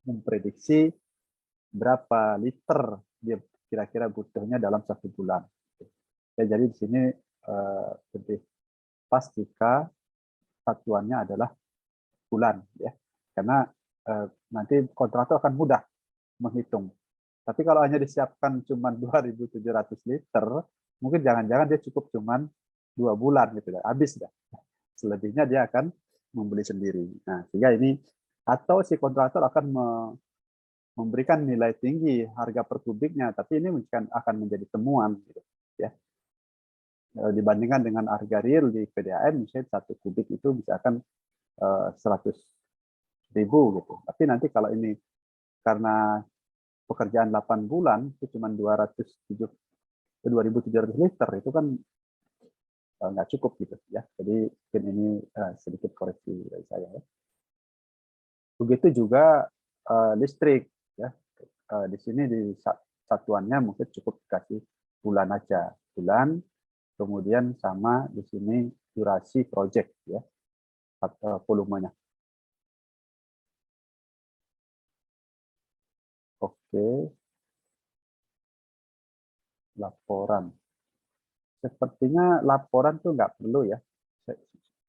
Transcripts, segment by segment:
memprediksi berapa liter dia kira-kira butuhnya dalam 1 bulan. Ya, jadi di sini lebih pas jika satuannya adalah bulan, ya, karena nanti kontraktor akan mudah menghitung. Tapi kalau hanya disiapkan cuma 2.700 liter, mungkin jangan-jangan dia cukup cuma 2 bulan gitu, habis dah. Selebihnya dia akan membeli sendiri. Nah, sehingga ini atau si kontraktor akan memberikan nilai tinggi harga per kubiknya, tapi ini akan menjadi temuan, gitu, ya. Dibandingkan dengan harga real di PDAM, misalnya 1 kubik itu misalkan 100.000 gitu. Tapi nanti kalau ini karena pekerjaan 8 bulan itu cuma 2.700 liter, itu kan nggak cukup gitu, ya. Jadi mungkin ini sedikit koreksi dari saya, ya. Begitu juga listrik, ya. Di sini di satuannya mungkin cukup dikasih bulan aja, bulan, kemudian sama di sini durasi project, ya, volumenya. Oke, laporan. Sepertinya laporan tuh nggak perlu, ya.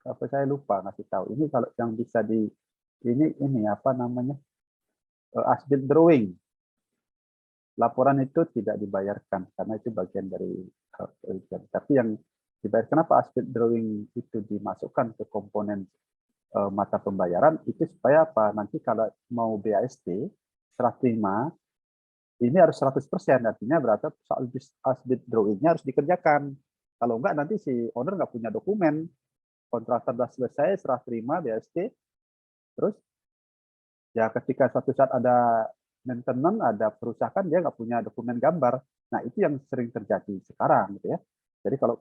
Saya lupa ngasih tahu. Ini kalau yang bisa ini apa namanya, as-built drawing. Laporan itu tidak dibayarkan karena itu bagian dari tapi yang dibayar, kenapa as-built drawing itu dimasukkan ke komponen mata pembayaran itu supaya apa? Nanti kalau mau BAST serah terima ini harus 100%, artinya berarti as-built drawing-nya harus dikerjakan. Kalau enggak nanti si owner nggak punya dokumen, kontraktor sudah selesai serah terima BAST, terus ya ketika suatu saat ada maintenance, ada perusakan, dia nggak punya dokumen gambar. Nah, itu yang sering terjadi sekarang, gitu, ya. Jadi kalau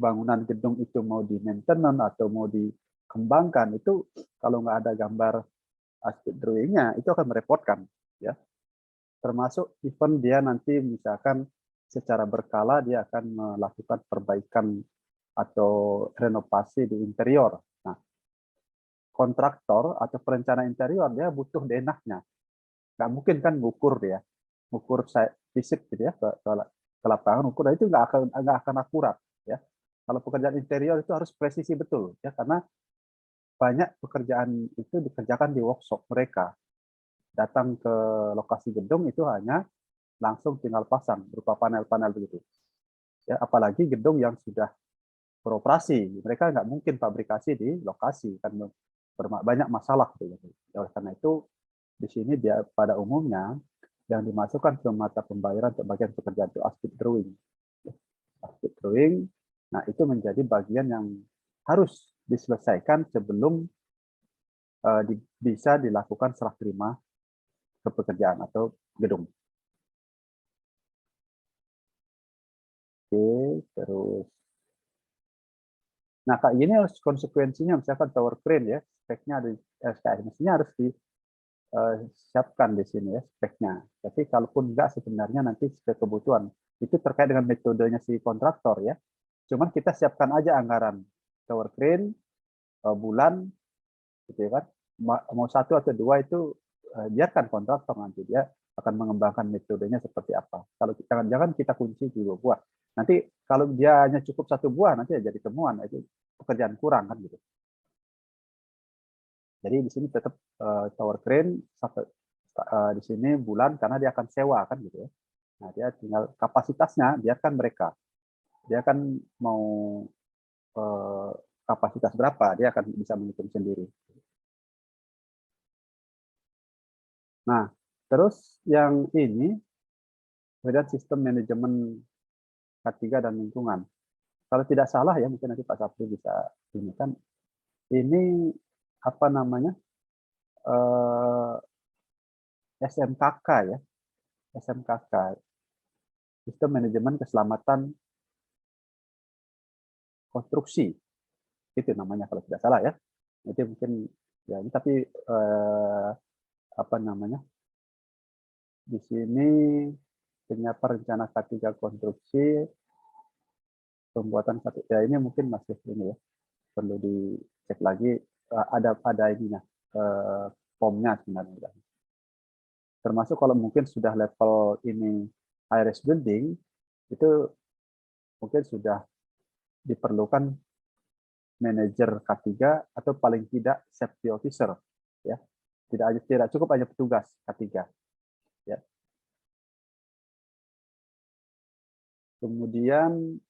bangunan gedung itu mau di maintenance atau mau dikembangkan, itu kalau nggak ada gambar as-built drawing-nya, itu akan merepotkan, ya. Termasuk even dia nanti misalkan secara berkala dia akan melakukan perbaikan atau renovasi di interior. Nah, kontraktor atau perencana interior dia butuh denahnya. Nggak mungkin kan ngukur dia, ngukur fisik gitu, ya, ke lapangan ukur, itu nggak akan akurat, ya. Kalau pekerjaan interior itu harus presisi betul, ya, karena banyak pekerjaan itu dikerjakan di workshop mereka. Datang ke lokasi gedung itu hanya langsung tinggal pasang berupa panel-panel begitu. Ya, apalagi gedung yang sudah beroperasi, mereka nggak mungkin fabrikasi di lokasi, kan banyak masalah gitu. Oleh karena itu di sini dia pada umumnya yang dimasukkan ke mata pembayaran untuk bagian pekerjaan itu as-built drawing. As-built drawing, nah itu menjadi bagian yang harus diselesaikan sebelum bisa dilakukan serah terima ke pekerjaan atau gedung. Oke, terus. Nah, kayak gini harus konsekuensinya, misalkan tower crane, ya, speknya ada SKS, mestinya harus disiapkan di sini, ya, speknya. Tapi kalaupun enggak, sebenarnya nanti spek kebutuhan itu terkait dengan metodenya si kontraktor, ya. Cuman kita siapkan aja anggaran tower crane bulan, gitu, ya kan. Mau 1 atau 2 itu biarkan kontraktor, nanti dia akan mengembangkan metodenya seperti apa. Kalau jangan kita kunci di 2 buah. Nanti kalau dia hanya cukup 1 buah, nanti ya jadi temuan, itu pekerjaan kurang kan gitu. Jadi di sini tetap tower crane di sini bulan karena dia akan sewa kan gitu, ya. Nah, dia tinggal kapasitasnya biarkan mereka. Dia kan mau kapasitas berapa, dia akan bisa menghitung sendiri. Nah, terus yang ini kemudian sistem manajemen K3 dan lingkungan. Kalau tidak salah, ya, mungkin nanti Pak Sapri bisa ini kan, ini apa namanya, SMKK, ya, SMKK, sistem manajemen keselamatan konstruksi, itu namanya kalau tidak salah, ya. Itu mungkin, ya, ini tapi apa namanya, di sini penyiapan rencana K3 konstruksi, pembuatan satu, ya, ini mungkin masih ini, ya, perlu dicek lagi, ada ininya, POM-nya sebenarnya. Termasuk kalau mungkin sudah level ini high-rise building, itu mungkin sudah diperlukan manajer K3 atau paling tidak safety officer, ya. Tidak cukup hanya petugas K3, ya. Kemudian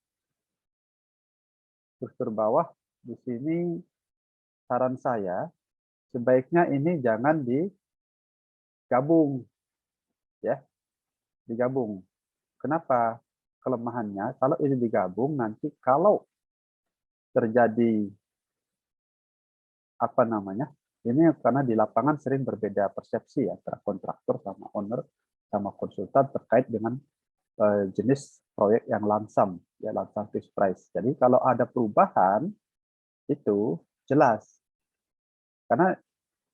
struktur bawah di sini saran saya sebaiknya ini jangan digabung, ya, digabung. Kenapa? Kelemahannya kalau ini digabung nanti kalau terjadi apa namanya? Ini karena di lapangan sering berbeda persepsi ya antara kontraktor sama owner sama konsultan terkait dengan jenis proyek yang lump ya lump fixed price. Jadi kalau ada perubahan itu jelas. Karena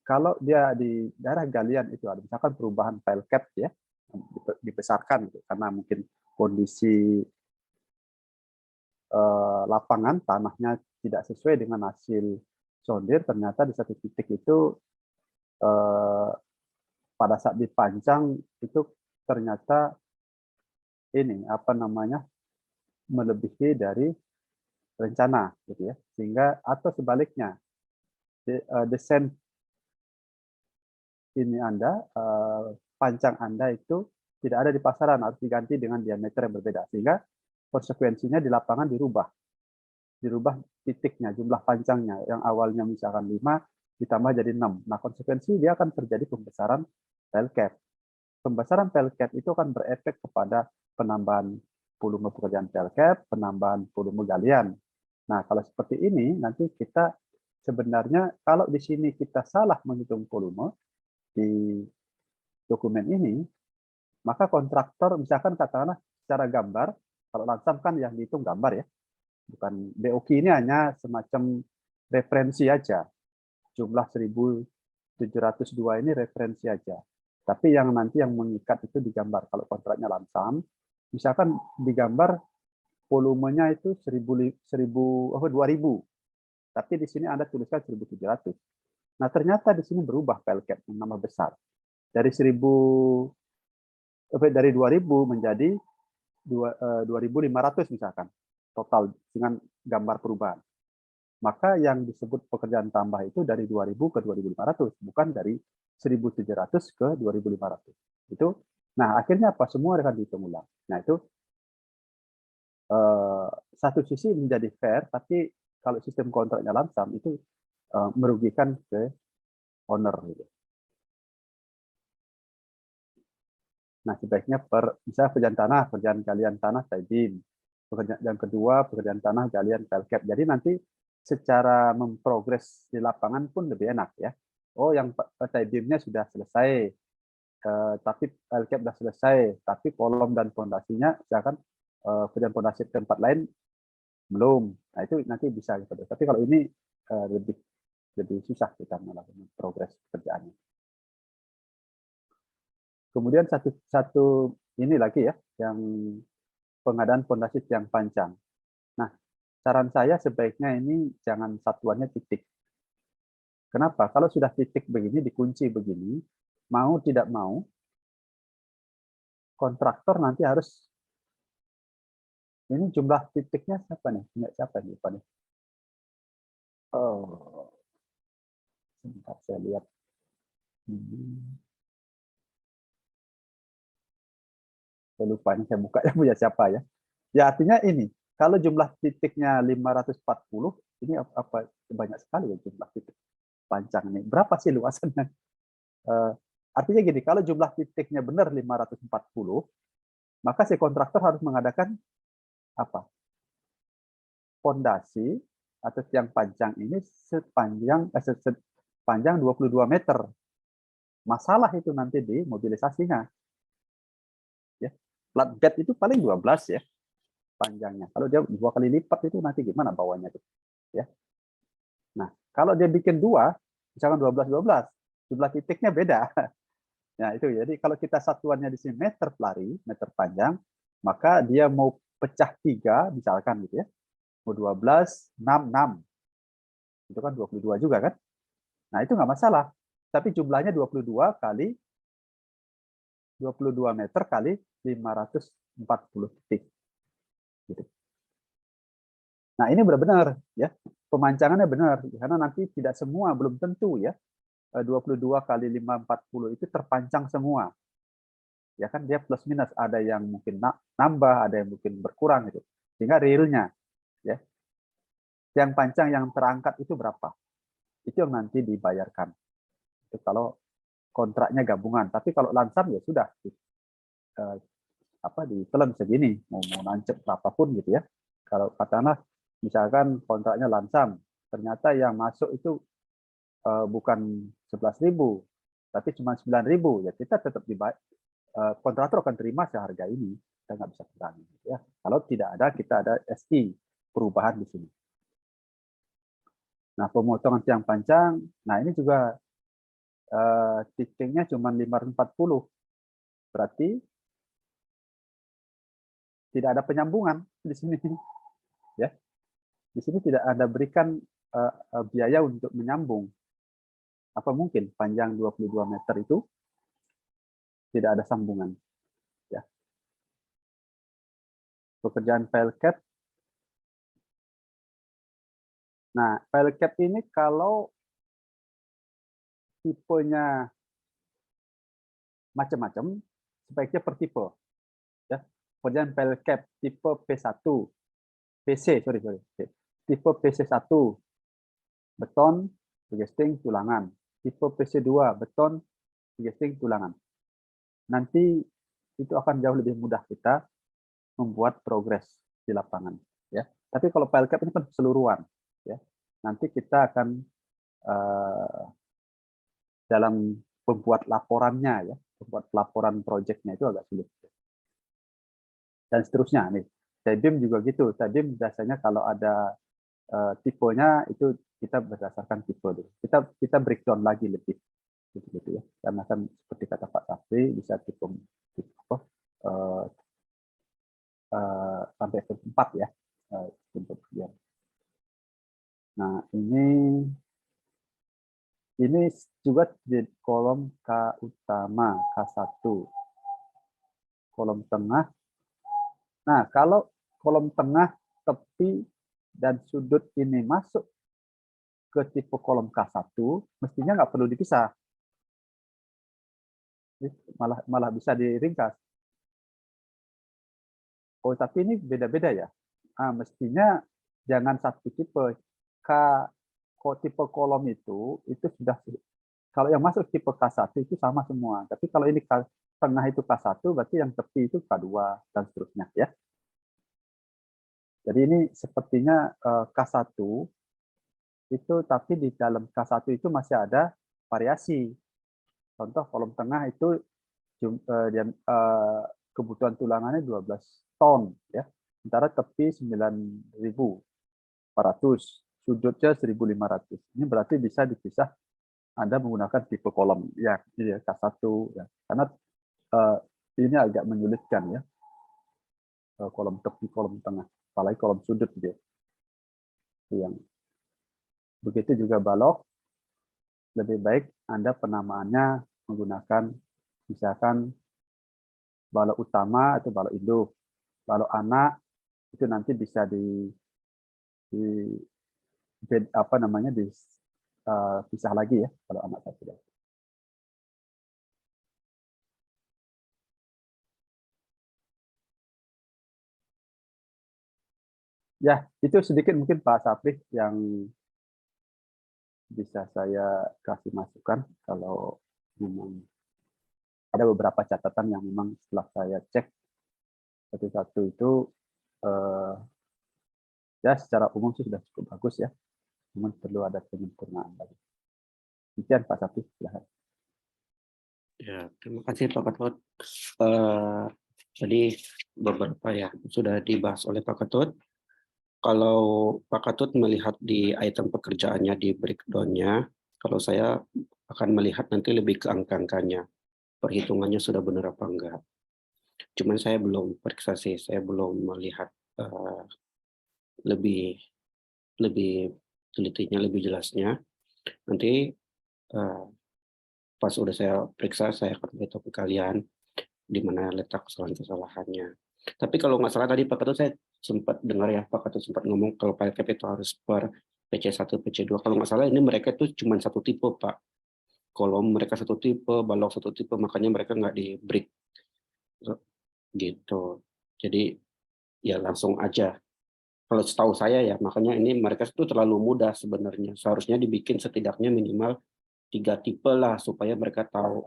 kalau dia di daerah galian itu ada misalkan perubahan pile cap ya dibesarkan gitu, karena mungkin kondisi lapangan tanahnya tidak sesuai dengan hasil sondir, ternyata di satu titik itu pada saat dipancang itu ternyata ini apa namanya melebihi dari rencana gitu ya, sehingga atau sebaliknya desain ini Anda pancang Anda itu tidak ada di pasaran, harus diganti dengan diameter yang berbeda, sehingga konsekuensinya di lapangan dirubah titiknya, jumlah pancangnya yang awalnya misalkan 5 ditambah jadi 6. Nah, konsekuensi dia akan terjadi pembesaran pile cap. Pembesaran pile cap itu akan berefek kepada penambahan volume pekerjaan pile cap, penambahan volume galian. Nah, kalau seperti ini nanti kita sebenarnya kalau di sini kita salah menghitung volume di dokumen ini, maka kontraktor misalkan katakanlah secara gambar, kalau lansam kan yang dihitung gambar ya, bukan BOQ ini hanya semacam referensi aja. Jumlah 1.702 ini referensi aja. Tapi yang nanti yang mengikat itu digambar. Kalau kontraknya lansam, misalkan digambar volumenya itu 2.000, tapi di sini Anda tuliskan 1.700. Nah, ternyata di sini berubah pile cap nama besar. Dari 2.000 menjadi 2.500 misalkan total dengan gambar perubahan. Maka yang disebut pekerjaan tambah itu dari 2.000 ke 2.500, bukan dari 1.700 ke 2.500. Itu, nah akhirnya apa? Semua akan dihitung ulang. Nah itu satu sisi menjadi fair, tapi kalau sistem kontraknya langsam itu merugikan ke owner. Gitu. Nah sebaiknya misalnya pekerjaan galian tanah tie-beam. Yang kedua pekerjaan tanah galian pile cap. Jadi nanti secara memprogres di lapangan pun lebih enak ya. Oh yang tie-beamnya sudah selesai, tapi pile cap sudah selesai, tapi kolom dan fondasinya misalkan pekerjaan fondasi tempat lain belum. Nah itu nanti bisa gitu. Tapi kalau ini lebih susah kita melakukan progres pekerjaannya. Kemudian satu ini lagi ya, yang pengadaan fondasi tiang pancang. Nah, saran saya sebaiknya ini jangan satuannya titik. Kenapa? Kalau sudah titik begini, dikunci begini, mau tidak mau, kontraktor nanti harus, ini jumlah titiknya siapa nih? Siapa nih? Oh, sebentar saya lihat. Saya lupa ini saya buka yang punya siapa ya. Ya artinya ini, kalau jumlah titiknya 540, ini apa banyak sekali ya jumlah titik pancang ini. Berapa sih luasannya? Artinya gini, kalau jumlah titiknya benar 540, maka si kontraktor harus mengadakan apa? Fondasi atau tiang pancang ini sepanjang 22 meter. Masalah itu nanti di mobilisasinya. Ya. Flatbed itu paling 12 ya panjangnya. Kalau dia 2 kali lipat itu nanti gimana bawahnya itu? Ya. Nah, kalau dia bikin 2, misalkan 12, jumlah titiknya beda. Nah, itu jadi kalau kita satuannya di sini meter pelari, meter panjang, maka dia mau pecah 3 misalkan gitu ya. Mau 12, 6. Itu kan 22 juga kan? Nah, itu nggak masalah. tapi jumlahnya 22 kali 22 meter kali 540 titik. Gitu. Nah, ini benar-benar ya, pemancangannya benar karena nanti tidak semua, belum tentu ya 22 kali 540 itu terpancang semua. Ya kan dia plus minus, ada yang mungkin nambah, ada yang mungkin berkurang gitu. Sehingga realnya ya, yang pancang yang terangkat itu berapa? Itu yang nanti dibayarkan. Itu kalau kontraknya gabungan. Tapi kalau lansam ya sudah ditelan segini, mau nancep berapapun gitu ya. Kalau katakanlah misalkan kontraknya lansam, ternyata yang masuk itu bukan 11.000, tapi cuma 9.000, ya kita tetap dibayar. Kontraktor akan terima seharga ini, kita nggak bisa kurangi. Gitu ya. Kalau tidak ada, kita ada SI perubahan di sini. Nah, pemotongan tiang panjang, nah ini juga titiknya cuma 540, berarti tidak ada penyambungan di sini, ya. Di sini tidak ada berikan biaya untuk menyambung. Apa mungkin panjang 22 meter itu tidak ada sambungan? Ya. Pekerjaan file cap. Nah, file cap ini kalau tipenya macam-macam, sebaiknya per tipe. Ya. Pekerjaan file cap tipe P1, PC, sorry. Tipe PC1, beton, gesting, tulangan. Tipe PC2, beton, gesting, tulangan. Nanti itu akan jauh lebih mudah kita membuat progres di lapangan. Ya. Tapi kalau file cap ini kan keseluruhan. Ya. Nanti kita akan dalam membuat laporannya, ya, membuat laporan proyeknya itu agak sulit. Dan seterusnya nih. Tebim juga gitu. Tebim biasanya kalau ada tipenya itu kita berdasarkan tipe dulu. Kita breakdown lagi lebih gitu ya. Karena kan seperti kata Pak Safri bisa tipe sampai ke 4 ya untuk dia. Nah, ini juga di kolom K utama, K1. Kolom tengah. Nah, kalau kolom tengah, tepi, dan sudut ini masuk ke tipe kolom K1, mestinya nggak perlu dipisah. Malah bisa diringkas. Oh, tapi ini beda-beda ya. Mestinya jangan satu tipe. Tipe kolom itu sudah, kalau yang masuk tipe K1 itu sama semua. Tapi kalau ini tengah itu K1, berarti yang tepi itu K2 dan seterusnya ya. Jadi ini sepertinya K1 itu, tapi di dalam K1 itu masih ada variasi. Contoh kolom tengah itu kebutuhan tulangannya 12 ton ya. Sementara tepi 9.400, sudutnya 1.500. Ini berarti bisa dipisah Anda menggunakan tipe kolom ya, K1 ya. Karena ini agak menyulitkan ya. Kolom tepi, kolom tengah, apalagi kolom sudut gitu. Yang begitu juga balok, lebih baik Anda penamaannya menggunakan misalkan balok utama atau balok induk, balok anak itu nanti bisa dipisah lagi ya kalau anak satu. Ya, itu sedikit mungkin Pak Sapri yang bisa saya kasih masukan. Kalau memang ada beberapa catatan yang memang setelah saya cek satu-satu itu ya secara umum sudah cukup bagus ya. Namun perlu ada penyempurnaan lagi. Demikian Pak Sapri, silahkan. Ya, terima kasih Pak Ketut. Jadi beberapa ya sudah dibahas oleh Pak Ketut. Kalau Pak Ketut melihat di item pekerjaannya di breakdown-nya, kalau saya akan melihat nanti lebih ke angka-angkanya. Perhitungannya sudah benar apa enggak. Cuman saya belum periksa sih, saya belum melihat lebih telitinya, lebih jelasnya. Nanti pas udah saya periksa, saya akan beritahu ke kalian di mana letak kesalahan-kesalahannya. Tapi kalau nggak salah tadi Pak Ketut saya sempat dengar ya, Pak Ketut sempat ngomong kalau file cap itu harus per PC1, PC2. Kalau nggak salah ini mereka itu cuma satu tipe, Pak. Kalau mereka satu tipe, balok satu tipe, makanya mereka nggak di break gitu. Jadi ya langsung aja. Kalau setahu saya ya, makanya ini mereka itu terlalu mudah sebenarnya. Seharusnya dibikin setidaknya minimal 3 tipe lah supaya mereka tahu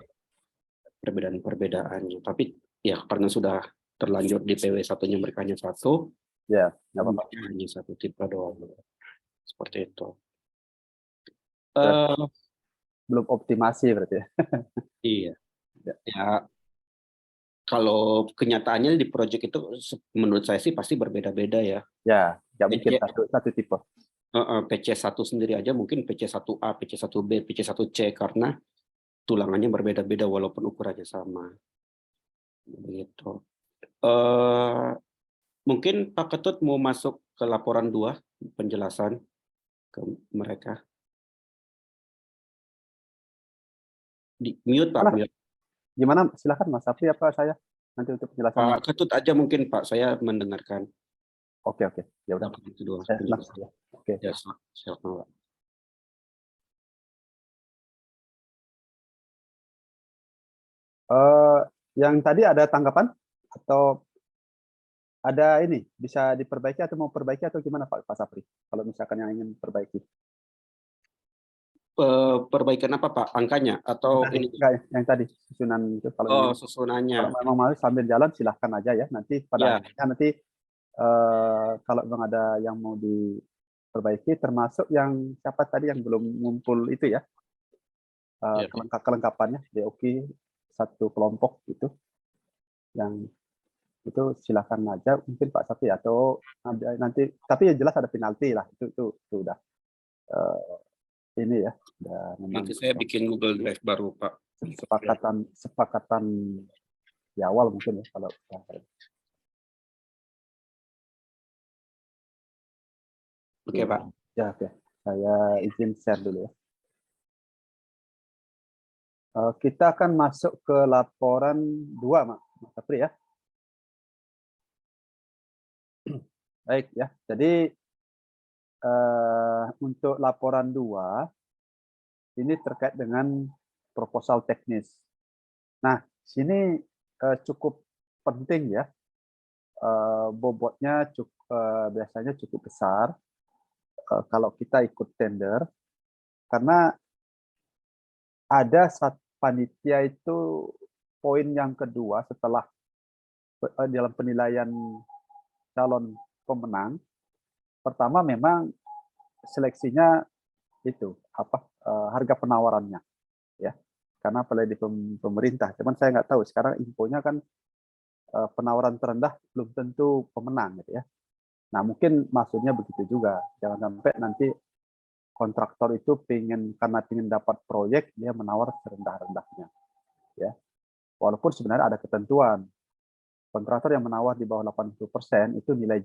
perbedaan-perbedaannya. Tapi ya karena sudah terlanjur di PW satunya mereka hanya satu, Ya, nggak apa-apa. hanya satu tipe doang. Seperti itu. Berarti Eh belum optimasi berarti ya. iya. Ya. Ya kalau kenyataannya di project itu menurut saya sih pasti berbeda-beda ya. Ya, nggak mungkin PC, satu tipe. PC1 sendiri aja mungkin PC1A, PC1B, PC1C karena tulangannya berbeda-beda walaupun ukurannya sama. Begitu. Mungkin Pak Ketut mau masuk ke laporan 2 penjelasan ke mereka. Di mute Pak. Mana? Mute. Gimana? Silakan Mas Sapri apa saya nanti untuk penjelasannya. Pak Ketut aja mungkin Pak, saya mendengarkan Oke, oke. Ya udah. laporan kedua Saya senang. penjelasan. Ya. Oke. Ya, silakan Pak. Eh, yang tadi ada tanggapan atau ada ini bisa diperbaiki atau mau perbaiki atau gimana Pak Sapri? Kalau misalkan yang ingin perbaiki. Perbaikan apa Pak? Angkanya atau ini? Enggak, yang tadi susunan itu kalau ingin, Susunannya. kalau memang mau sambil jalan silahkan aja ya. Nanti pada Ya, akhirnya nanti kalau memang ada yang mau diperbaiki, termasuk yang siapa tadi yang belum ngumpul itu ya, ya. kelengkapannya DOQ satu kelompok itu, yang itu silahkan aja mungkin Pak Safi atau ada nanti, tapi yang jelas ada penalti lah itu udah ini ya, udah memang Nanti saya bikin Google Drive baru Pak. sepakatan di awal mungkin ya kalau Oke Pak. ya. Oke, saya izin share dulu ya. Kita akan masuk ke laporan 2 Mas Sapri ya. Baik ya, jadi untuk laporan 2 ini terkait dengan proposal teknis. Nah, sini cukup penting ya, bobotnya biasanya cukup besar kalau kita ikut tender, karena ada satu panitia itu poin yang kedua setelah dalam penilaian calon pemenang. Pertama memang seleksinya itu apa harga penawarannya ya, karena apalagi di pemerintah. Cuman saya nggak tahu sekarang infonya kan penawaran terendah belum tentu pemenang gitu ya. Nah mungkin maksudnya begitu juga, jangan sampai nanti kontraktor itu karena ingin dapat proyek dia menawar serendah-rendahnya ya. Walaupun sebenarnya ada ketentuan, kontraktor yang menawar di bawah 80% itu nilai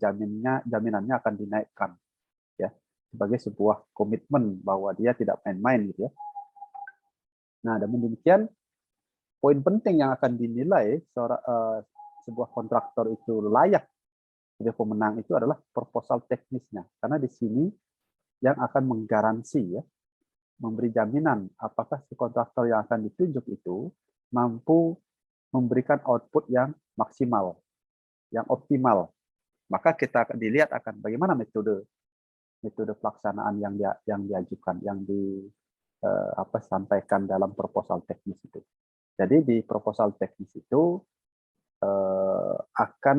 jaminannya akan dinaikkan ya, sebagai sebuah komitmen bahwa dia tidak main-main gitu ya. Nah, dan demikian poin penting yang akan dinilai sebuah kontraktor itu layak sebagai pemenang itu adalah proposal teknisnya, karena di sini yang akan menggaransi ya, memberi jaminan apakah si kontraktor yang akan ditunjuk itu mampu memberikan output yang maksimal, yang optimal. Maka kita akan dilihat akan bagaimana metode pelaksanaan yang diajukan, yang sampaikan dalam proposal teknis itu. Jadi di proposal teknis itu akan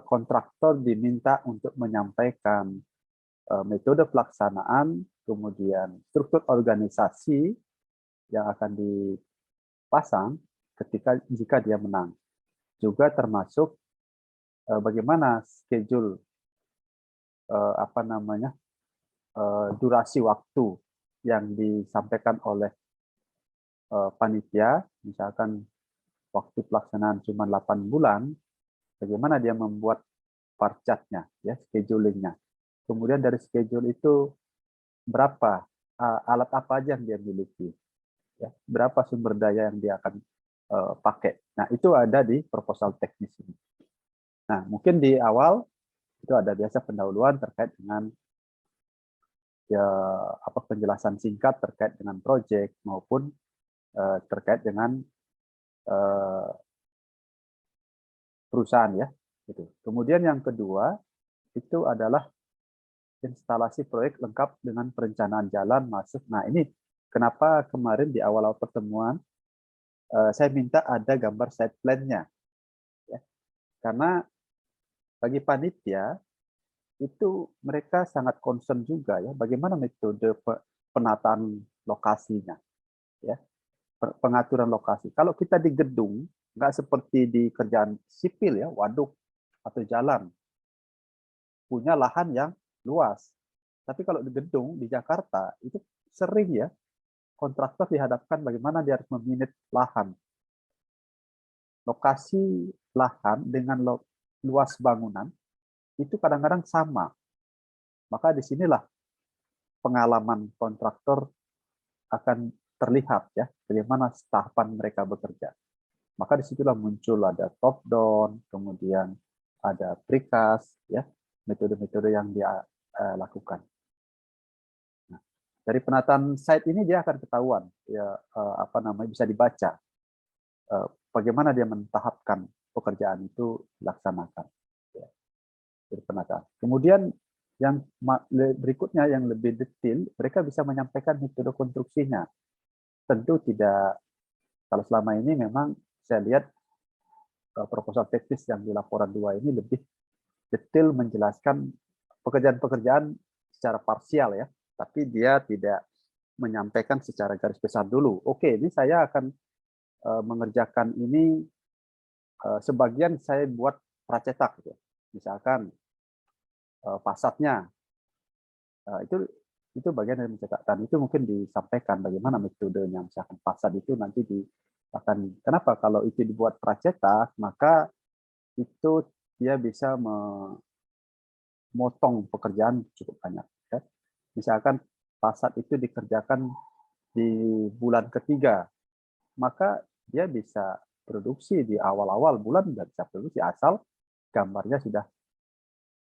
kontraktor diminta untuk menyampaikan metode pelaksanaan, kemudian struktur organisasi yang akan dipasang jika dia menang. Juga termasuk bagaimana schedule durasi waktu yang disampaikan oleh panitia, misalkan waktu pelaksanaan cuma 8 bulan, bagaimana dia membuat parcatnya, ya, schedulingnya. Kemudian dari schedule itu berapa alat apa aja yang dia miliki. ya, berapa sumber daya yang dia akan pakai. Nah, itu ada di proposal teknis ini. Nah, mungkin di awal itu ada biasa pendahuluan terkait dengan ya apa penjelasan singkat terkait dengan proyek maupun terkait dengan perusahaan ya. Gitu. Kemudian yang kedua itu adalah instalasi proyek lengkap dengan perencanaan jalan masuk. Nah, ini kenapa kemarin di awal-awal pertemuan saya minta ada gambar site plan-nya. Ya. Karena bagi panitia, itu mereka sangat concern juga ya, bagaimana metode penataan lokasinya. Ya. Pengaturan lokasi. Kalau kita di gedung, nggak seperti di kerjaan sipil ya, waduk atau jalan, punya lahan yang luas. Tapi kalau di gedung di Jakarta, itu sering ya, kontraktor dihadapkan bagaimana dia harus meminit lahan. Lokasi lahan dengan luas bangunan itu kadang-kadang sama. Maka disinilah pengalaman kontraktor akan terlihat ya, bagaimana tahapan mereka bekerja. Maka disitulah muncul ada top down, kemudian ada precast, ya, metode-metode yang dia lakukan. Nah, dari penataan site ini dia akan ketahuan, ya apa namanya bisa dibaca bagaimana dia mentahapkan pekerjaan itu dilaksanakan. Ya, dari penataan. Kemudian yang berikutnya yang lebih detail, mereka bisa menyampaikan metode konstruksinya. Tentu tidak, kalau selama ini memang saya lihat proposal teknis yang di laporan 2 ini lebih detail menjelaskan pekerjaan-pekerjaan secara parsial ya, tapi dia tidak menyampaikan secara garis besar dulu. Oke, ini saya akan mengerjakan ini sebagian saya buat pracetak gitu. Misalkan fasadnya itu bagian dari mencetak, dan itu mungkin disampaikan bagaimana metodenya. Misalkan fasad itu nanti akan, kenapa kalau itu dibuat pracetak maka itu dia bisa memotong pekerjaan cukup banyak ya. Misalkan fasad itu dikerjakan di bulan ketiga, maka dia bisa produksi di awal-awal bulan, dan bisa produksi asal gambarnya sudah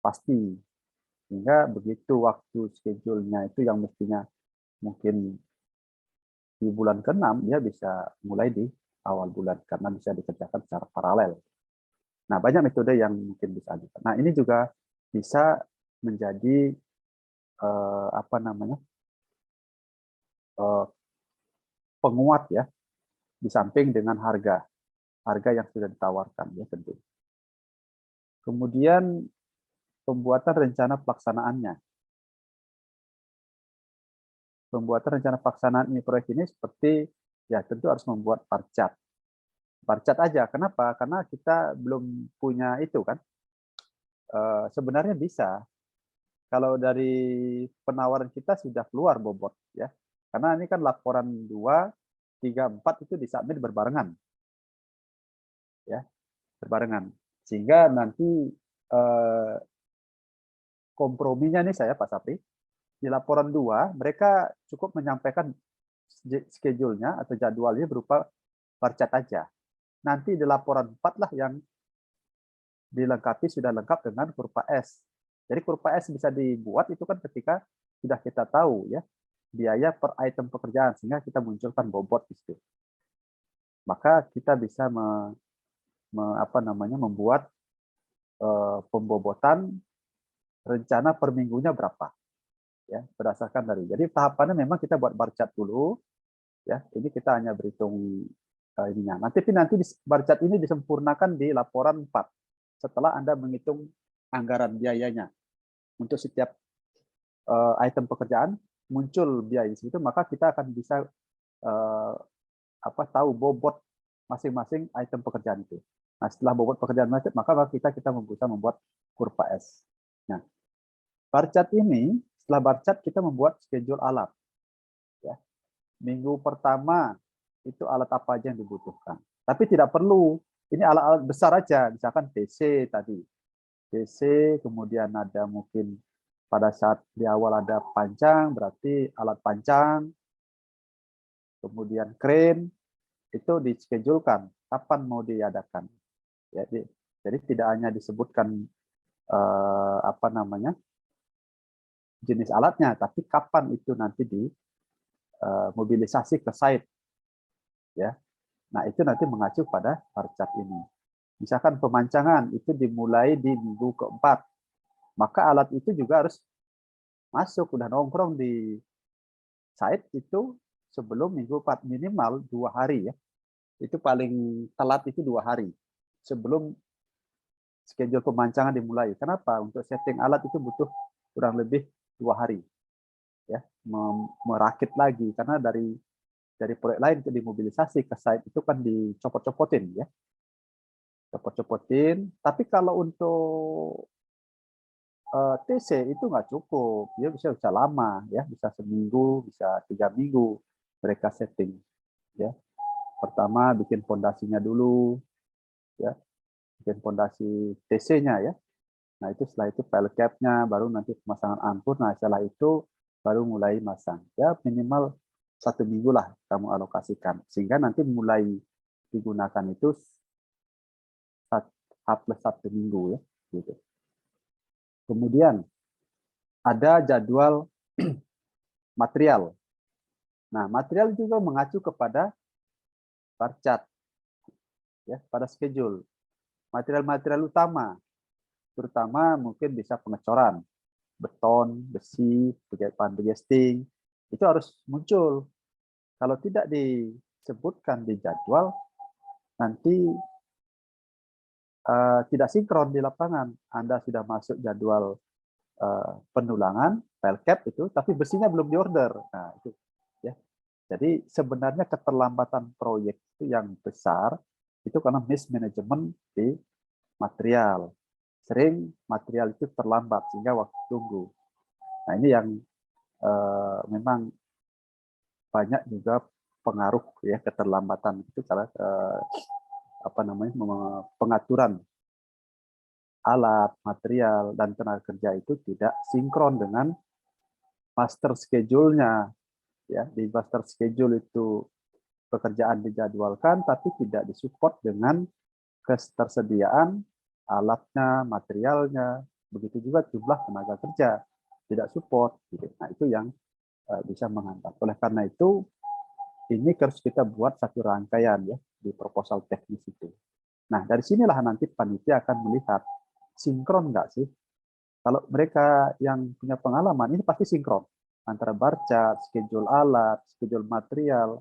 pasti. Sehingga begitu waktu schedule-nya itu yang mestinya mungkin di bulan ke-6, dia bisa mulai di awal bulan karena bisa dikerjakan secara paralel. Nah, banyak metode yang mungkin bisa dilakukan. Nah, ini juga bisa menjadi apa namanya penguat ya, di samping dengan harga yang sudah ditawarkan ya tentu. Kemudian pembuatan rencana pelaksanaannya. Pembuatan rencana pelaksanaan ini proyek ini seperti ya tentu harus membuat bar chart. Bar chart aja. Kenapa? Karena kita belum punya itu kan. Sebenarnya bisa. Kalau dari penawaran kita sudah keluar bobot ya. Karena ini kan laporan 2, 3, 4 itu disubmit berbarengan. Ya, berbarengan. Sehingga nanti komprominya nih saya Pak Sapri, di laporan 2 mereka cukup menyampaikan schedule-nya atau jadwalnya berupa bar chart aja. Nanti di laporan 4 lah yang dilengkapi sudah lengkap dengan kurva S. Jadi kurva S bisa dibuat itu kan ketika sudah kita tahu ya biaya per item pekerjaan, sehingga kita munculkan bobot di situ. Maka kita bisa membuat pembobotan rencana per minggunya berapa ya, berdasarkan dari. Jadi tahapannya memang kita buat bar chart dulu ya. Ini kita hanya berhitung ininya. Nanti bar chart ini disempurnakan di laporan 4 setelah Anda menghitung anggaran biayanya. Untuk setiap item pekerjaan muncul biaya di situ, maka kita akan bisa tahu bobot masing-masing item pekerjaan itu. Nah, setelah bobot pekerjaan maka kita bisa membuat kurva S. Nah, bar chart ini, setelah bar chart kita membuat schedule alat. Ya. Minggu pertama itu alat apa aja yang dibutuhkan. Tapi tidak perlu, ini alat-alat besar aja, misalkan DC tadi. DC, kemudian ada mungkin pada saat di awal ada pancang, berarti alat pancang. kemudian crane itu dischedulkan kapan mau diadakan. Jadi tidak hanya disebutkan apa namanya jenis alatnya, tapi kapan itu nanti dimobilisasi ke site, ya. Nah itu nanti mengacu pada barcat ini. Misalkan pemancangan itu dimulai di minggu keempat, maka alat itu juga harus masuk, udah nongkrong di site itu sebelum minggu 4, minimal 2 hari ya. Itu paling telat itu 2 hari sebelum schedule pemancangan dimulai. Kenapa? Untuk setting alat itu butuh kurang lebih 2 hari ya, merakit lagi karena dari proyek lain ke dimobilisasi ke site itu kan dicopot-copotin ya. Copot-copotin, tapi kalau untuk TC itu nggak cukup, dia bisa lama ya, bisa seminggu, bisa 3 minggu mereka setting ya. Pertama bikin fondasinya dulu ya, bikin fondasi TC-nya ya. Nah itu setelah itu file cap-nya, baru nanti pemasangan angkut. Nah setelah itu baru mulai masang ya, minimal 1 minggu lah kamu alokasikan sehingga nanti mulai digunakan itu H+1 minggu ya gitu. Kemudian ada jadwal material. Nah, material juga mengacu kepada barcat ya, pada schedule. Material-material utama, terutama mungkin bisa pengecoran, beton, besi, bahan blasting, itu harus muncul. Kalau tidak disebutkan di jadwal, nanti tidak sinkron di lapangan. Anda sudah masuk jadwal penulangan, file cap itu, tapi besinya belum diorder. Nah, itu ya. Jadi sebenarnya keterlambatan proyek itu yang besar itu karena mismanagement di material. Sering material itu terlambat sehingga waktu tunggu. Nah ini yang memang banyak juga pengaruh ya keterlambatan itu karena apa namanya pengaturan alat, material dan tenaga kerja itu tidak sinkron dengan master schedule-nya. Ya, di master schedule itu pekerjaan dijadwalkan tapi tidak disupport dengan ketersediaan alatnya, materialnya, begitu juga jumlah tenaga kerja tidak support. Gitu. Nah itu yang bisa menghambat. Oleh karena itu ini harus kita buat satu rangkaian ya di proposal teknis itu. Nah dari sinilah nanti panitia akan melihat sinkron nggak sih. Kalau mereka yang punya pengalaman ini pasti sinkron antara barcat, schedule alat, schedule material,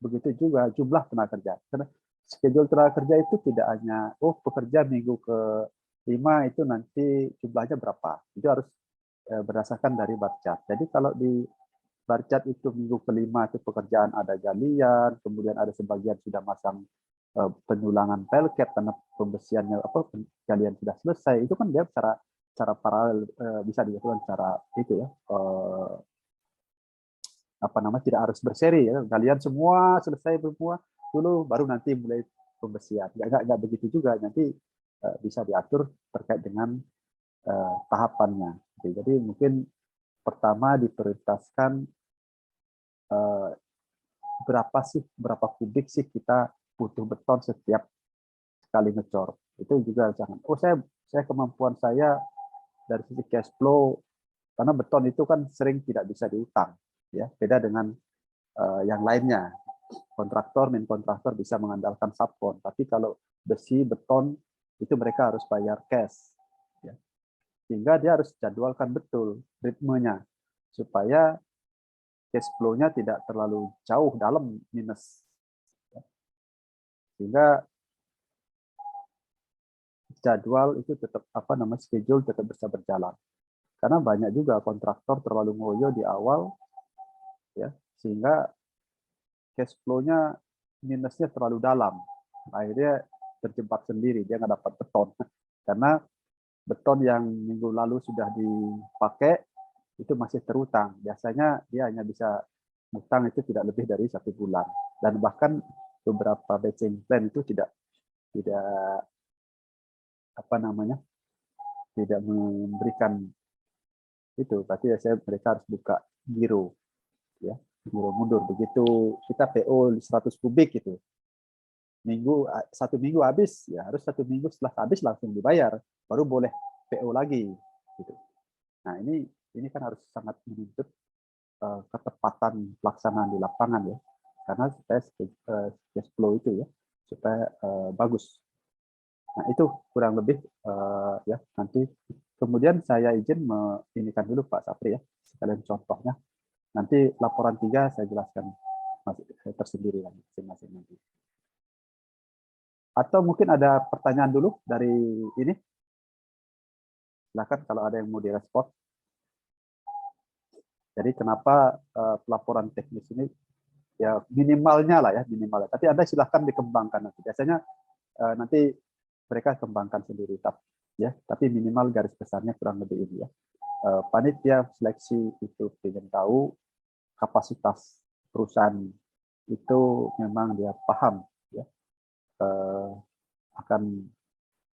begitu juga jumlah tenaga kerja. Karena schedule tenaga kerja itu tidak hanya pekerja minggu ke-5 itu nanti jumlahnya berapa. Itu harus berdasarkan dari barcat. Jadi kalau di barcat itu minggu ke-5 itu pekerjaan ada galian, kemudian ada sebagian sudah masang penulangan pelket karena pembesiannya galian sudah selesai. Itu kan dia secara paralel bisa dilakukan secara itu ya. Apa namanya tidak harus berseri ya, galian semua selesai semua dulu baru nanti mulai pembesian. Nggak begitu juga, nanti bisa diatur terkait dengan tahapannya. Jadi mungkin pertama diprioritaskan berapa kubik sih kita butuh beton setiap kali ngecor. Itu juga jangan saya kemampuan saya dari sisi cash flow, karena beton itu kan sering tidak bisa diutang ya, beda dengan yang lainnya. Main kontraktor bisa mengandalkan subkon, tapi kalau besi, beton itu mereka harus bayar cash ya. Sehingga dia harus jadwalkan betul ritmenya supaya cash flow-nya tidak terlalu jauh dalam minus ya. Sehingga jadwal itu tetap schedule tetap bisa berjalan. Karena banyak juga kontraktor terlalu ngoyo di awal ya, sehingga cash flow-nya minusnya terlalu dalam. Akhirnya terjebak sendiri, dia nggak dapat beton. Karena beton yang minggu lalu sudah dipakai itu masih terutang. Biasanya dia hanya bisa utang itu tidak lebih dari 1 bulan. Dan bahkan beberapa batching plan itu tidak tidak memberikan itu. Berarti mereka harus buka giro ya. mundur. Begitu kita PO 100 kubik gitu, satu minggu habis, ya harus 1 minggu setelah habis langsung dibayar, baru boleh PO lagi gitu. Nah ini kan harus sangat menuntut ketepatan pelaksanaan di lapangan ya, karena supaya cash flow itu ya supaya bagus. Nah itu kurang lebih ya nanti. Kemudian saya izin menginikan dulu Pak Sapri ya, sekalian contohnya. Nanti laporan 3 saya jelaskan tersendiri lagi masing-masing nanti. Atau mungkin ada pertanyaan dulu dari ini. Silakan kalau ada yang mau direspon. Jadi kenapa pelaporan teknis ini ya minimalnya lah ya, minimalnya. Tapi Anda silahkan dikembangkan nanti. Biasanya nanti mereka kembangkan sendiri, tapi minimal garis besarnya kurang lebih ini ya. Panitia seleksi itu ingin tahu kapasitas perusahaan itu memang dia paham ya akan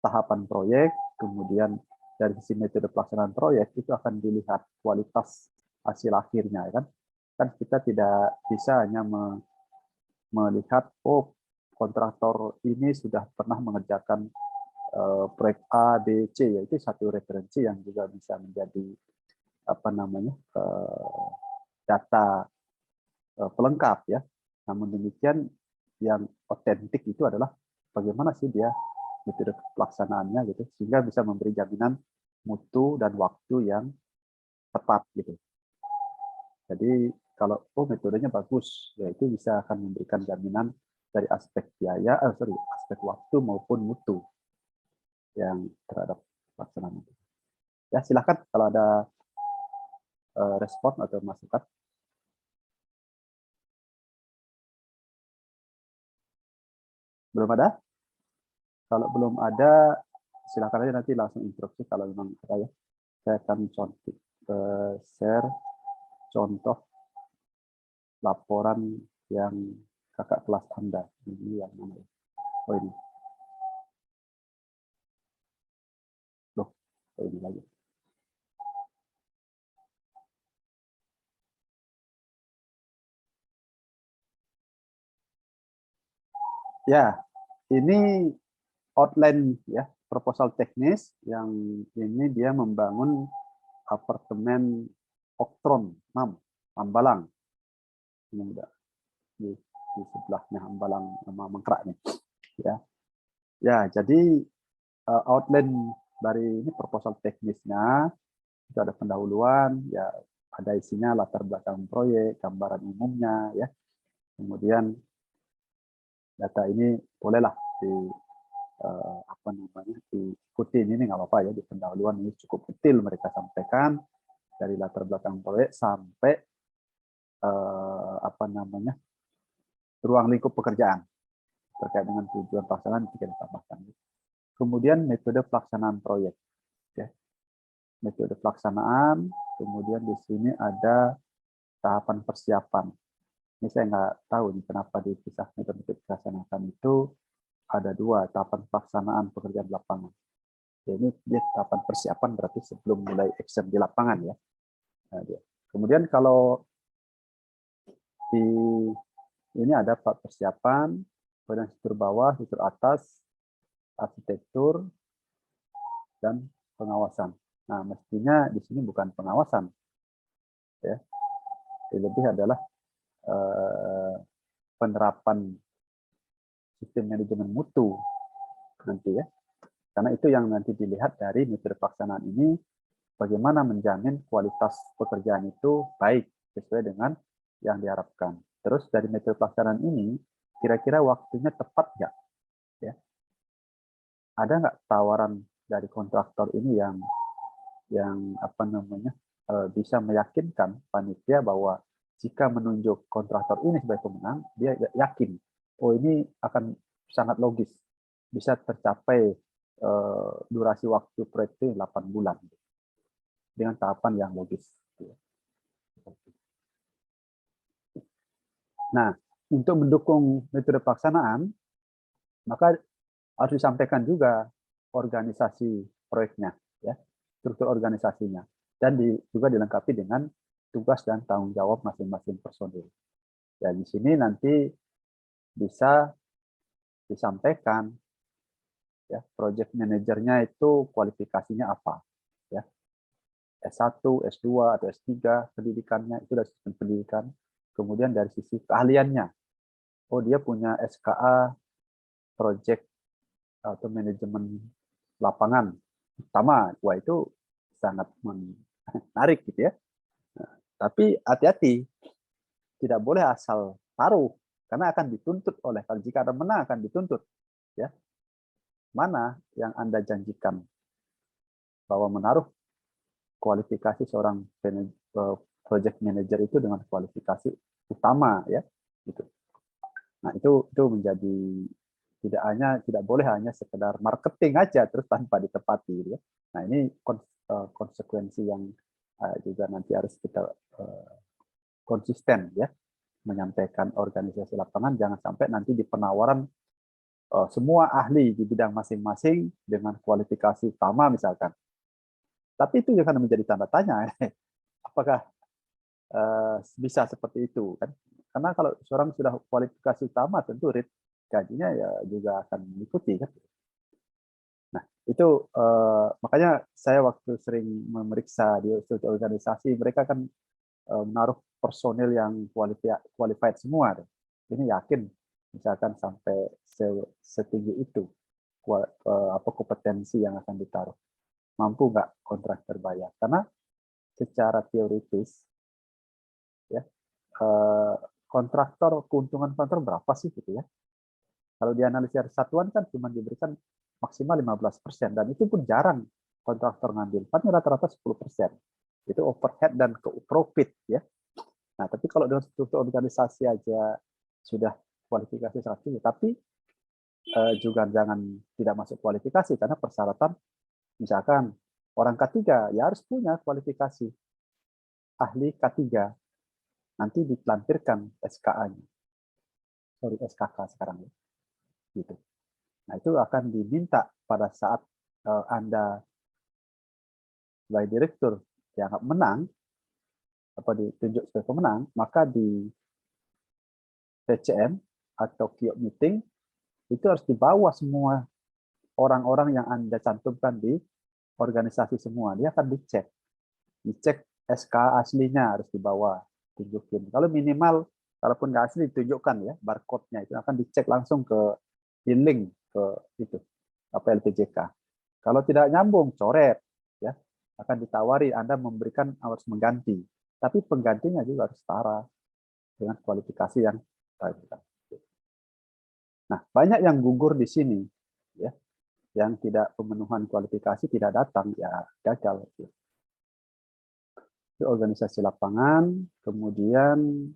tahapan proyek, kemudian dari sisi metode pelaksanaan proyek itu akan dilihat kualitas hasil akhirnya kan. Kan kita tidak bisa hanya melihat kontraktor ini sudah pernah mengerjakan proyek A, B, C, yaitu satu referensi yang juga bisa menjadi data pelengkap ya. Namun demikian yang otentik itu adalah bagaimana sih dia metode pelaksanaannya gitu, sehingga bisa memberi jaminan mutu dan waktu yang tepat gitu. Jadi kalau metodenya bagus, ya itu bisa akan memberikan jaminan dari aspek biaya, aspek waktu maupun mutu yang terhadap pelaksanaan itu. Ya silakan kalau ada respon atau masukan. Belum ada? Kalau belum ada, silakan aja nanti langsung instruksi kalau memang ada ya. Saya akan share contoh laporan yang kakak kelas Anda. Ini yang mana ya? Oh ini. Loh, ini lagi. Ya, ini outline ya, proposal teknis yang ini dia membangun apartemen Oktron 6 Hambalang. Ini udah di sebelahnya Hambalang sama Mangkrak nih. Ya. Ya, jadi outline dari ini proposal teknisnya itu ada pendahuluan, ya ada isinya latar belakang proyek, gambaran umumnya ya. Kemudian data ini bolehlah diikuti, ini nggak apa-apa ya, di pendahuluan ini cukup detail mereka sampaikan dari latar belakang proyek sampai ruang lingkup pekerjaan terkait dengan tujuan pelaksanaan jika ditambahkan. Kemudian metode pelaksanaan proyek ya. Metode pelaksanaan, kemudian di sini ada tahapan persiapan. Ini saya nggak tahu nih kenapa dipisah metode pelaksanaan itu ada 2, tahapan pelaksanaan pekerjaan lapangan. Ini dia tahapan persiapan berarti sebelum mulai action di lapangan ya. Nah, kemudian kalau di ini ada persiapan, kemudian fitur bawah, fitur atas, arsitektur, dan pengawasan. Nah, mestinya di sini bukan pengawasan, ya. Lebih adalah penerapan sistem manajemen mutu nanti ya. Karena itu yang nanti dilihat dari metode pelaksanaan ini, bagaimana menjamin kualitas pekerjaan itu baik sesuai dengan yang diharapkan. Terus dari metode pelaksanaan ini, kira-kira waktunya tepat nggak? Ya. Ada nggak tawaran dari kontraktor ini yang bisa meyakinkan panitia bahwa jika menunjuk kontraktor ini sebagai pemenang, dia yakin, ini akan sangat logis, bisa tercapai durasi waktu proyek itu 8 bulan dengan tahapan yang logis. Nah, untuk mendukung metode pelaksanaan, maka harus disampaikan juga organisasi proyeknya, ya, struktur organisasinya, dan juga dilengkapi dengan tugas dan tanggung jawab masing-masing personil. Ya, di sini nanti bisa disampaikan ya, project manajernya itu kualifikasinya apa, ya. S1, S2 atau S3 pendidikannya itu dari sistem pendidikan. Kemudian dari sisi keahliannya. Oh, dia punya SKA project atau manajemen lapangan utama. Wah, itu sangat menarik gitu ya. Nah, tapi hati-hati, tidak boleh asal taruh karena akan dituntut oleh, kalau jika ada menang akan dituntut ya. Mana yang Anda janjikan bahwa menaruh kualifikasi seorang project manager itu dengan kualifikasi utama ya gitu. Nah, itu menjadi tidak boleh hanya sekedar marketing aja terus tanpa ditepati gitu ya. Nah, ini konsekuensi yang juga nanti harus kita konsisten ya menyampaikan organisasi lapangan, jangan sampai nanti di penawaran semua ahli di bidang masing-masing dengan kualifikasi utama misalkan. Tapi itu juga menjadi tanda tanya, apakah bisa seperti itu kan? Karena kalau seorang sudah kualifikasi utama, tentu gajinya ya juga akan mengikuti kan. Nah, itu makanya saya waktu sering memeriksa di organisasi, mereka kan menaruh personil yang qualified semua. Ini yakin misalkan sampai setinggi itu kompetensi yang akan ditaruh. Mampu nggak kontrak terbayar? Karena secara teoritis ya kontraktor, keuntungan kontraktor berapa sih gitu ya? Kalau dianalisis satuan kan cuma diberikan maksimal 15% dan itu pun jarang kontraktor ngambil. Paling rata-rata 10%. Itu overhead dan profit ya. Nah, tapi kalau dengan struktur organisasi aja sudah kualifikasi sangat tinggi, tapi juga jangan tidak masuk kualifikasi karena persyaratan misalkan orang K3 ya harus punya kualifikasi ahli K3, nanti dilampirkan SKA-nya, sorry SKK sekarang ya, gitu. Nah, itu akan diminta pada saat Anda sebagai direktur dianggap menang apa ditunjuk sebagai pemenang, maka di PCM atau kiok meeting itu harus dibawa semua orang-orang yang Anda cantumkan di organisasi semua. Dia akan dicek SK aslinya harus dibawa, tunjukin. Kalau minimal, kalaupun nggak asli ditunjukkan ya barcode-nya itu akan dicek langsung ke link ke itu apa LPJK. Kalau tidak nyambung, coret ya, akan ditawari Anda memberikan harus mengganti. Tapi penggantinya juga harus setara dengan kualifikasi yang kita. Nah, banyak yang gugur di sini ya, yang tidak pemenuhan kualifikasi tidak datang ya gagal. Itu organisasi lapangan, kemudian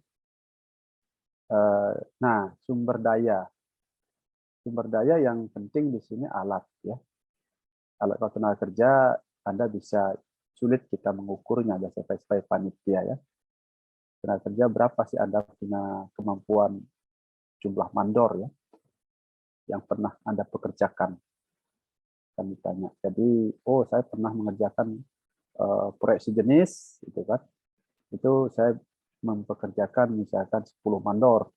nah sumber daya yang penting di sini alat ya. Alat kalau tenaga kerja Anda bisa sulit kita mengukurnya ya sebagai panitia ya. Tenaga kerja berapa sih Anda punya kemampuan jumlah mandor ya yang pernah Anda pekerjakan, kan ditanya. Jadi, oh saya pernah mengerjakan proyek sejenis, gitu kan? Itu saya mempekerjakan misalkan 10 mandor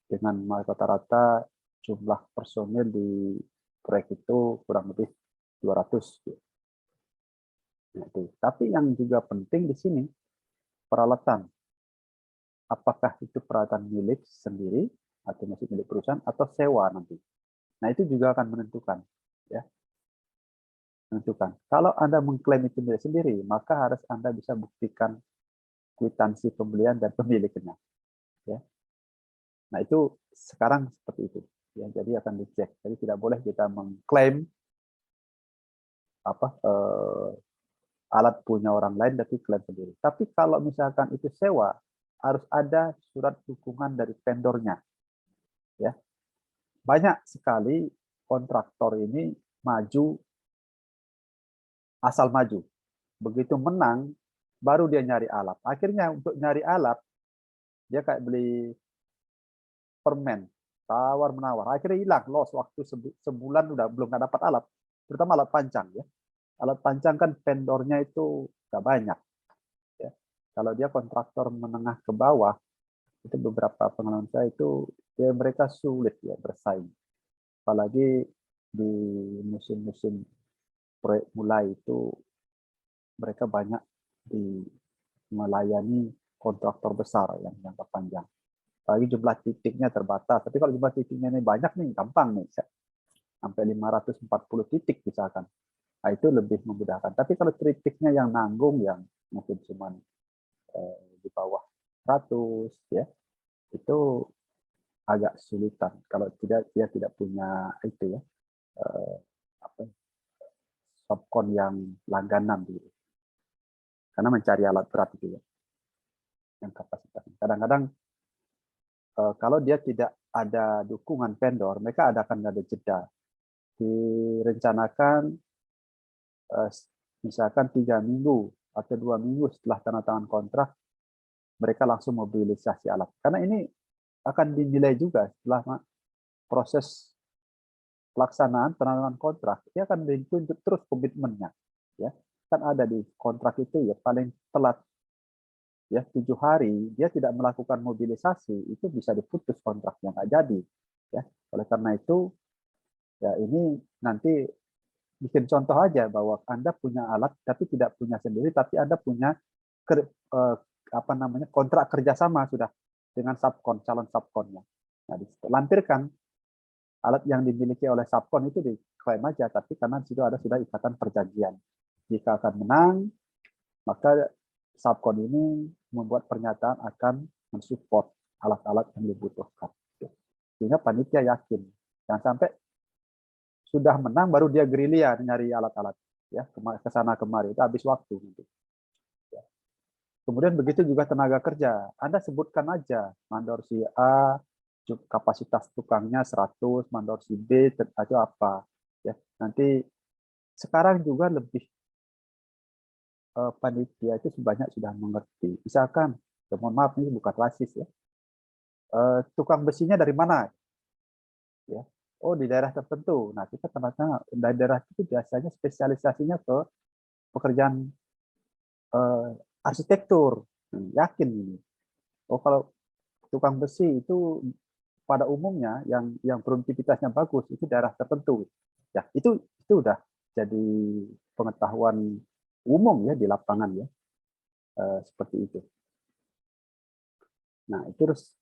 dengan rata-rata jumlah personil di proyek itu kurang lebih 200. Gitu. Nah, itu. Tapi yang juga penting di sini peralatan. Apakah itu peralatan milik sendiri atau masih milik perusahaan atau sewa nanti. Nah, itu juga akan menentukan ya. Menentukan. Kalau Anda mengklaim itu milik sendiri, maka harus Anda bisa buktikan kwitansi pembelian dan pemiliknya. Ya. Nah, itu sekarang seperti itu. Ya, jadi akan dicek. Jadi tidak boleh kita mengklaim alat punya orang lain tapi klaim sendiri. Tapi kalau misalkan itu sewa, harus ada surat dukungan dari vendornya. Ya. Banyak sekali kontraktor ini maju asal maju. Begitu menang, baru dia nyari alat. Akhirnya untuk nyari alat, dia kayak beli permen, tawar-menawar. Akhirnya hilang, loss waktu sebulan udah belum nggak dapat alat. Terutama alat pancang. Ya. Alat pancang kan vendornya itu nggak banyak. Ya. Kalau dia kontraktor menengah ke bawah, itu beberapa pengalaman saya itu mereka sulit ya bersaing. Apalagi di musim-musim proyek mulai itu mereka banyak melayani kontraktor besar yang jangka panjang. Apalagi jumlah titiknya terbatas. Tapi kalau jumlah titiknya ini banyak nih, gampang nih. Sampai 540 titik misalkan. Nah, itu lebih memudahkan. Tapi kalau titiknya yang nanggung, yang mungkin cuma di bawah 100, ya, itu agak sulitan. Kalau tidak, dia tidak punya itu ya, subkon yang langganan gitu. Karena mencari alat berat itu ya, yang kapasitasnya. Kadang-kadang kalau dia tidak ada dukungan vendor, mereka akan ada jeda. Direncanakan misalkan 3 minggu atau 2 minggu setelah tanda tangan kontrak, mereka langsung mobilisasi alat. Karena ini akan dinilai juga setelah proses pelaksanaan tanda tangan kontrak, dia akan dituntut terus komitmennya. Ya, kan ada di kontrak itu ya paling telat ya 7 hari dia tidak melakukan mobilisasi, itu bisa diputus kontraknya, nggak jadi. Ya, oleh karena itu ya ini nanti bikin contoh aja bahwa Anda punya alat tapi tidak punya sendiri, tapi Anda punya kontrak kerjasama sudah dengan subkon, calon subkonnya. Nah, dilampirkan alat yang dimiliki oleh subkon itu diklaim aja, tapi karena situ ada sudah ikatan perjanjian. Jika akan menang, maka subkon ini membuat pernyataan akan mensupport alat-alat yang dibutuhkan. Sehingga panitia yakin. Jangan sampai sudah menang baru dia gerilya nyari alat-alat ya ke sana kemari, itu habis waktu gitu. Ya. Kemudian begitu juga tenaga kerja. Anda sebutkan aja mandor si A kapasitas tukangnya 100, mandor si B atau apa ya. Nanti sekarang juga lebih panitia itu sebanyak sudah mengerti. Misalkan, mohon maaf ini bukan rasis ya. Tukang besinya dari mana? Ya. Oh, di daerah tertentu. Nah, kita tengah-tengah daerah itu biasanya spesialisasinya ke pekerjaan arsitektur. Yakin ini. Oh, kalau tukang besi itu pada umumnya yang produktivitasnya bagus itu daerah tertentu. Ya, itu udah jadi pengetahuan umum ya di lapangan ya. Seperti itu. Nah, itu terus.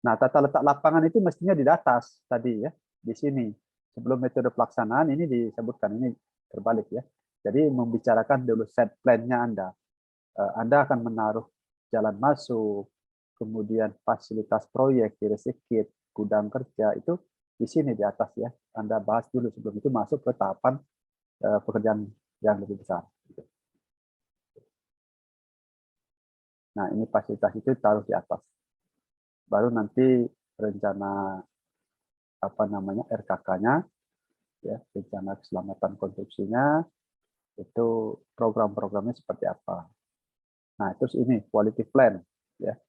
Nah, tata letak lapangan itu mestinya di atas tadi ya, di sini. Sebelum metode pelaksanaan ini disebutkan, ini terbalik ya. Jadi membicarakan dulu set plan-nya Anda. Anda akan menaruh jalan masuk, kemudian fasilitas proyek, kit, gudang kerja, itu di sini di atas ya. Anda bahas dulu sebelum itu masuk ke tahapan pekerjaan yang lebih besar. Nah, ini fasilitas itu taruh di atas. Baru nanti rencana RKK-nya ya, rencana keselamatan konstruksinya itu program-programnya seperti apa. Nah, terus ini quality plan ya.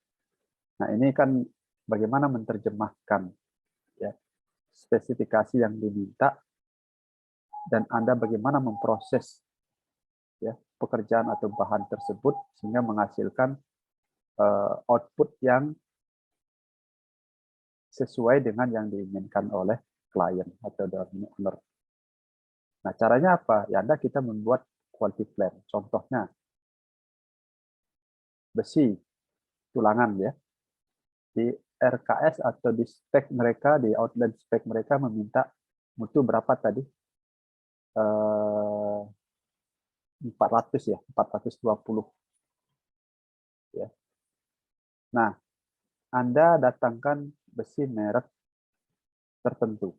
Nah, ini kan bagaimana menerjemahkan ya spesifikasi yang diminta dan Anda bagaimana memproses ya pekerjaan atau bahan tersebut sehingga menghasilkan output yang sesuai dengan yang diinginkan oleh klien atau owner. Nah, caranya apa? Ya, kita membuat quality plan. Contohnya, besi, tulangan ya. Di RKS atau di spek mereka, di outline spek mereka meminta mutu berapa tadi? 400 ya, 420. Ya. Nah, Anda datangkan besi merek tertentu.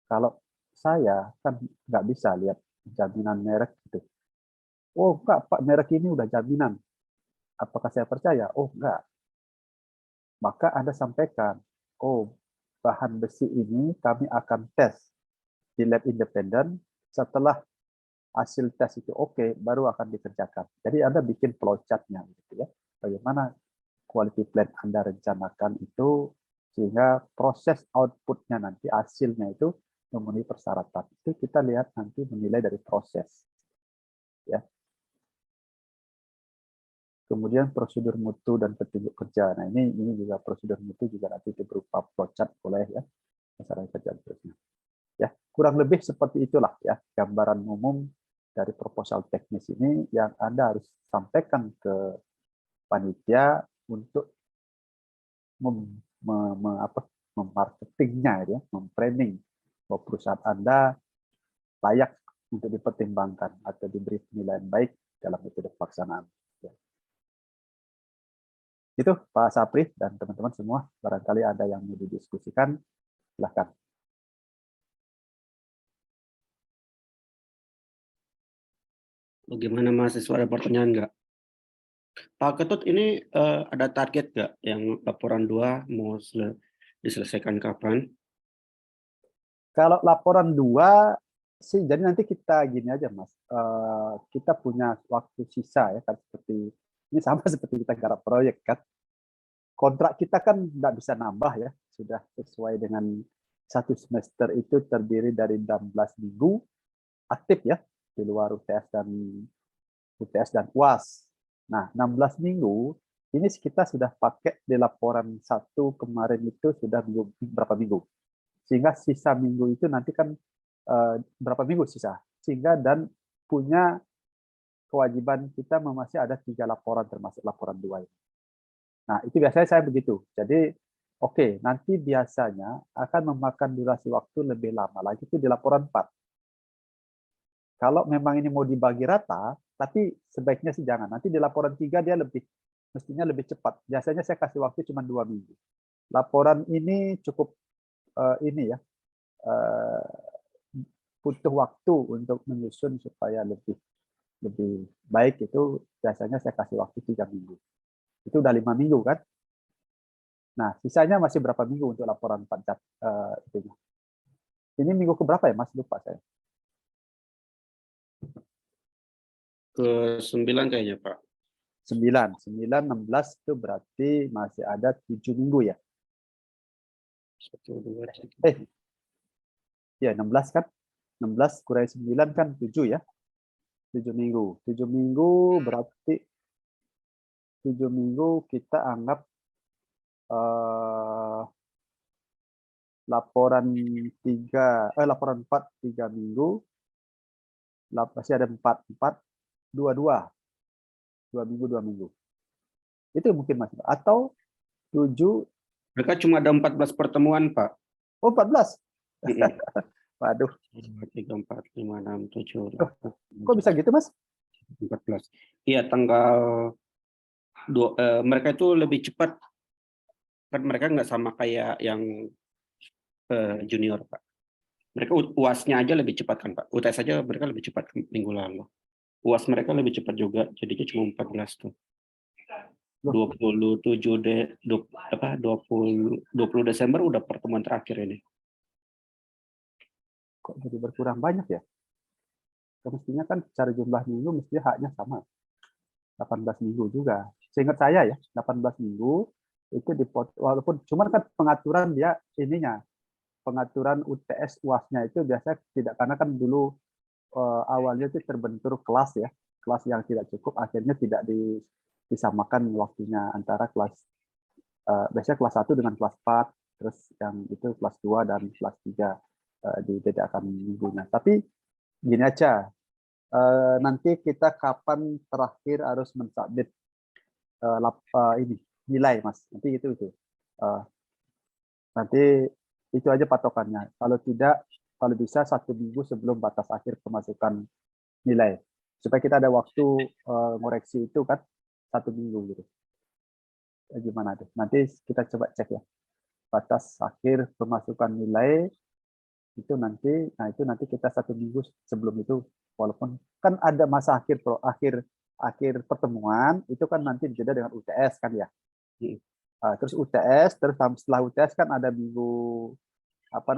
Kalau saya kan nggak bisa lihat jaminan merek gitu. Oh enggak, Pak, merek ini udah jaminan. Apakah saya percaya? Oh enggak. Maka Anda sampaikan, oh bahan besi ini kami akan tes di lab independen, setelah hasil tes itu oke, baru akan dikerjakan. Jadi Anda bikin flowchart-nya gitu ya. Bagaimana quality plan Anda rencanakan itu sehingga proses output-nya nanti hasilnya itu memenuhi persyaratan. Itu kita lihat nanti menilai dari proses. Ya. Kemudian prosedur mutu dan petunjuk kerja. Nah, ini juga prosedur mutu juga nanti berupa flowchart boleh ya, saran kerja terusnya. Ya, kurang lebih seperti itulah ya gambaran umum dari proposal teknis ini yang Anda harus sampaikan ke panitia untuk memarketingnya ya, memframing bahwa perusahaan Anda layak untuk dipertimbangkan atau diberi penilaian baik dalam metode pelaksanaan. Ya. Itu Pak Sapri dan teman-teman semua, barangkali ada yang mau didiskusikan, silahkan. Bagaimana mahasiswa, ada pertanyaan nggak? Pak Ketut, ini ada target nggak yang laporan 2 mau diselesaikan kapan? Kalau laporan 2 sih, jadi nanti kita gini aja Mas, kita punya waktu sisa ya kan, seperti ini sama seperti kita garap proyek kan. Kontrak kita kan nggak bisa nambah ya, sudah sesuai dengan satu semester itu terdiri dari 16 minggu aktif ya, di luar UTS dan UAS. Nah, 16 minggu ini kita sudah pakai di laporan 1 kemarin itu sudah berapa minggu. Sehingga sisa minggu itu nanti kan berapa minggu sisa. Sehingga dan punya kewajiban kita masih ada 3 laporan termasuk laporan 2 ini. Nah, itu biasanya saya begitu. Jadi, oke, nanti biasanya akan memakan durasi waktu lebih lama lagi itu di laporan 4. Kalau memang ini mau dibagi rata, tapi sebaiknya sih jangan. Nanti di laporan 3 dia mestinya lebih cepat. Biasanya saya kasih waktu cuma 2 minggu. Laporan ini cukup ini ya, butuh waktu untuk menyusun supaya lebih baik, itu biasanya saya kasih waktu 3 minggu. Itu udah 5 minggu kan? Nah, sisanya masih berapa minggu untuk laporan pajak itunya. Ini minggu keberapa ya Mas? Lupa saya. Ke-9 kayaknya, Pak. 9, 16 itu berarti masih ada 7 minggu ya? 1, 2, 3. Ya 16 kan? 16 kurangi 9 kan 7 ya? 7 minggu. 7 minggu berarti 7 minggu kita anggap laporan 4 3 minggu. Masih ada 4 2 minggu 2 minggu. Itu mungkin masih. Atau 7. Mereka cuma ada 14 pertemuan, Pak. Oh 14. Waduh. 3, 4, 5, 6, 7. Kok bisa gitu Mas? 14. Iya, tanggal 2. Mereka itu lebih cepat. Kan mereka nggak sama kayak yang junior, Pak. Mereka UAS-nya aja lebih cepat kan, Pak. UTS aja mereka lebih cepat minggu lalu. UAS mereka lebih cepat juga, jadinya cuma 14 tuh. 20 Desember udah pertemuan terakhir ini. Kok jadi berkurang banyak ya? Mestinya kan secara jumlah minggu mestinya haknya sama. 18 minggu juga. Seingat saya ya, 18 minggu itu walaupun cuman kan pengaturan dia ininya, pengaturan UTS UAS-nya itu biasanya tidak, karena kan dulu awalnya itu terbentur kelas ya, kelas yang tidak cukup, akhirnya tidak disamakan waktunya antara kelas biasanya kelas 1 dengan kelas 4, terus yang itu kelas 2 dan kelas 3 dibedakan minggunya. Tapi gini aja, nanti kita kapan terakhir harus mensubmit ini nilai Mas, nanti itu nanti itu aja patokannya. Kalau tidak, kalau bisa 1 minggu sebelum batas akhir pemasukan nilai, supaya kita ada waktu ngoreksi itu kan 1 minggu gitu. Gimana tuh? Nanti kita coba cek ya, batas akhir pemasukan nilai itu nanti. Nah itu nanti kita 1 minggu sebelum itu, walaupun kan ada masa akhir pertemuan itu kan nanti dijeda dengan UTS kan ya. Terus UTS, terus setelah UTS kan ada minggu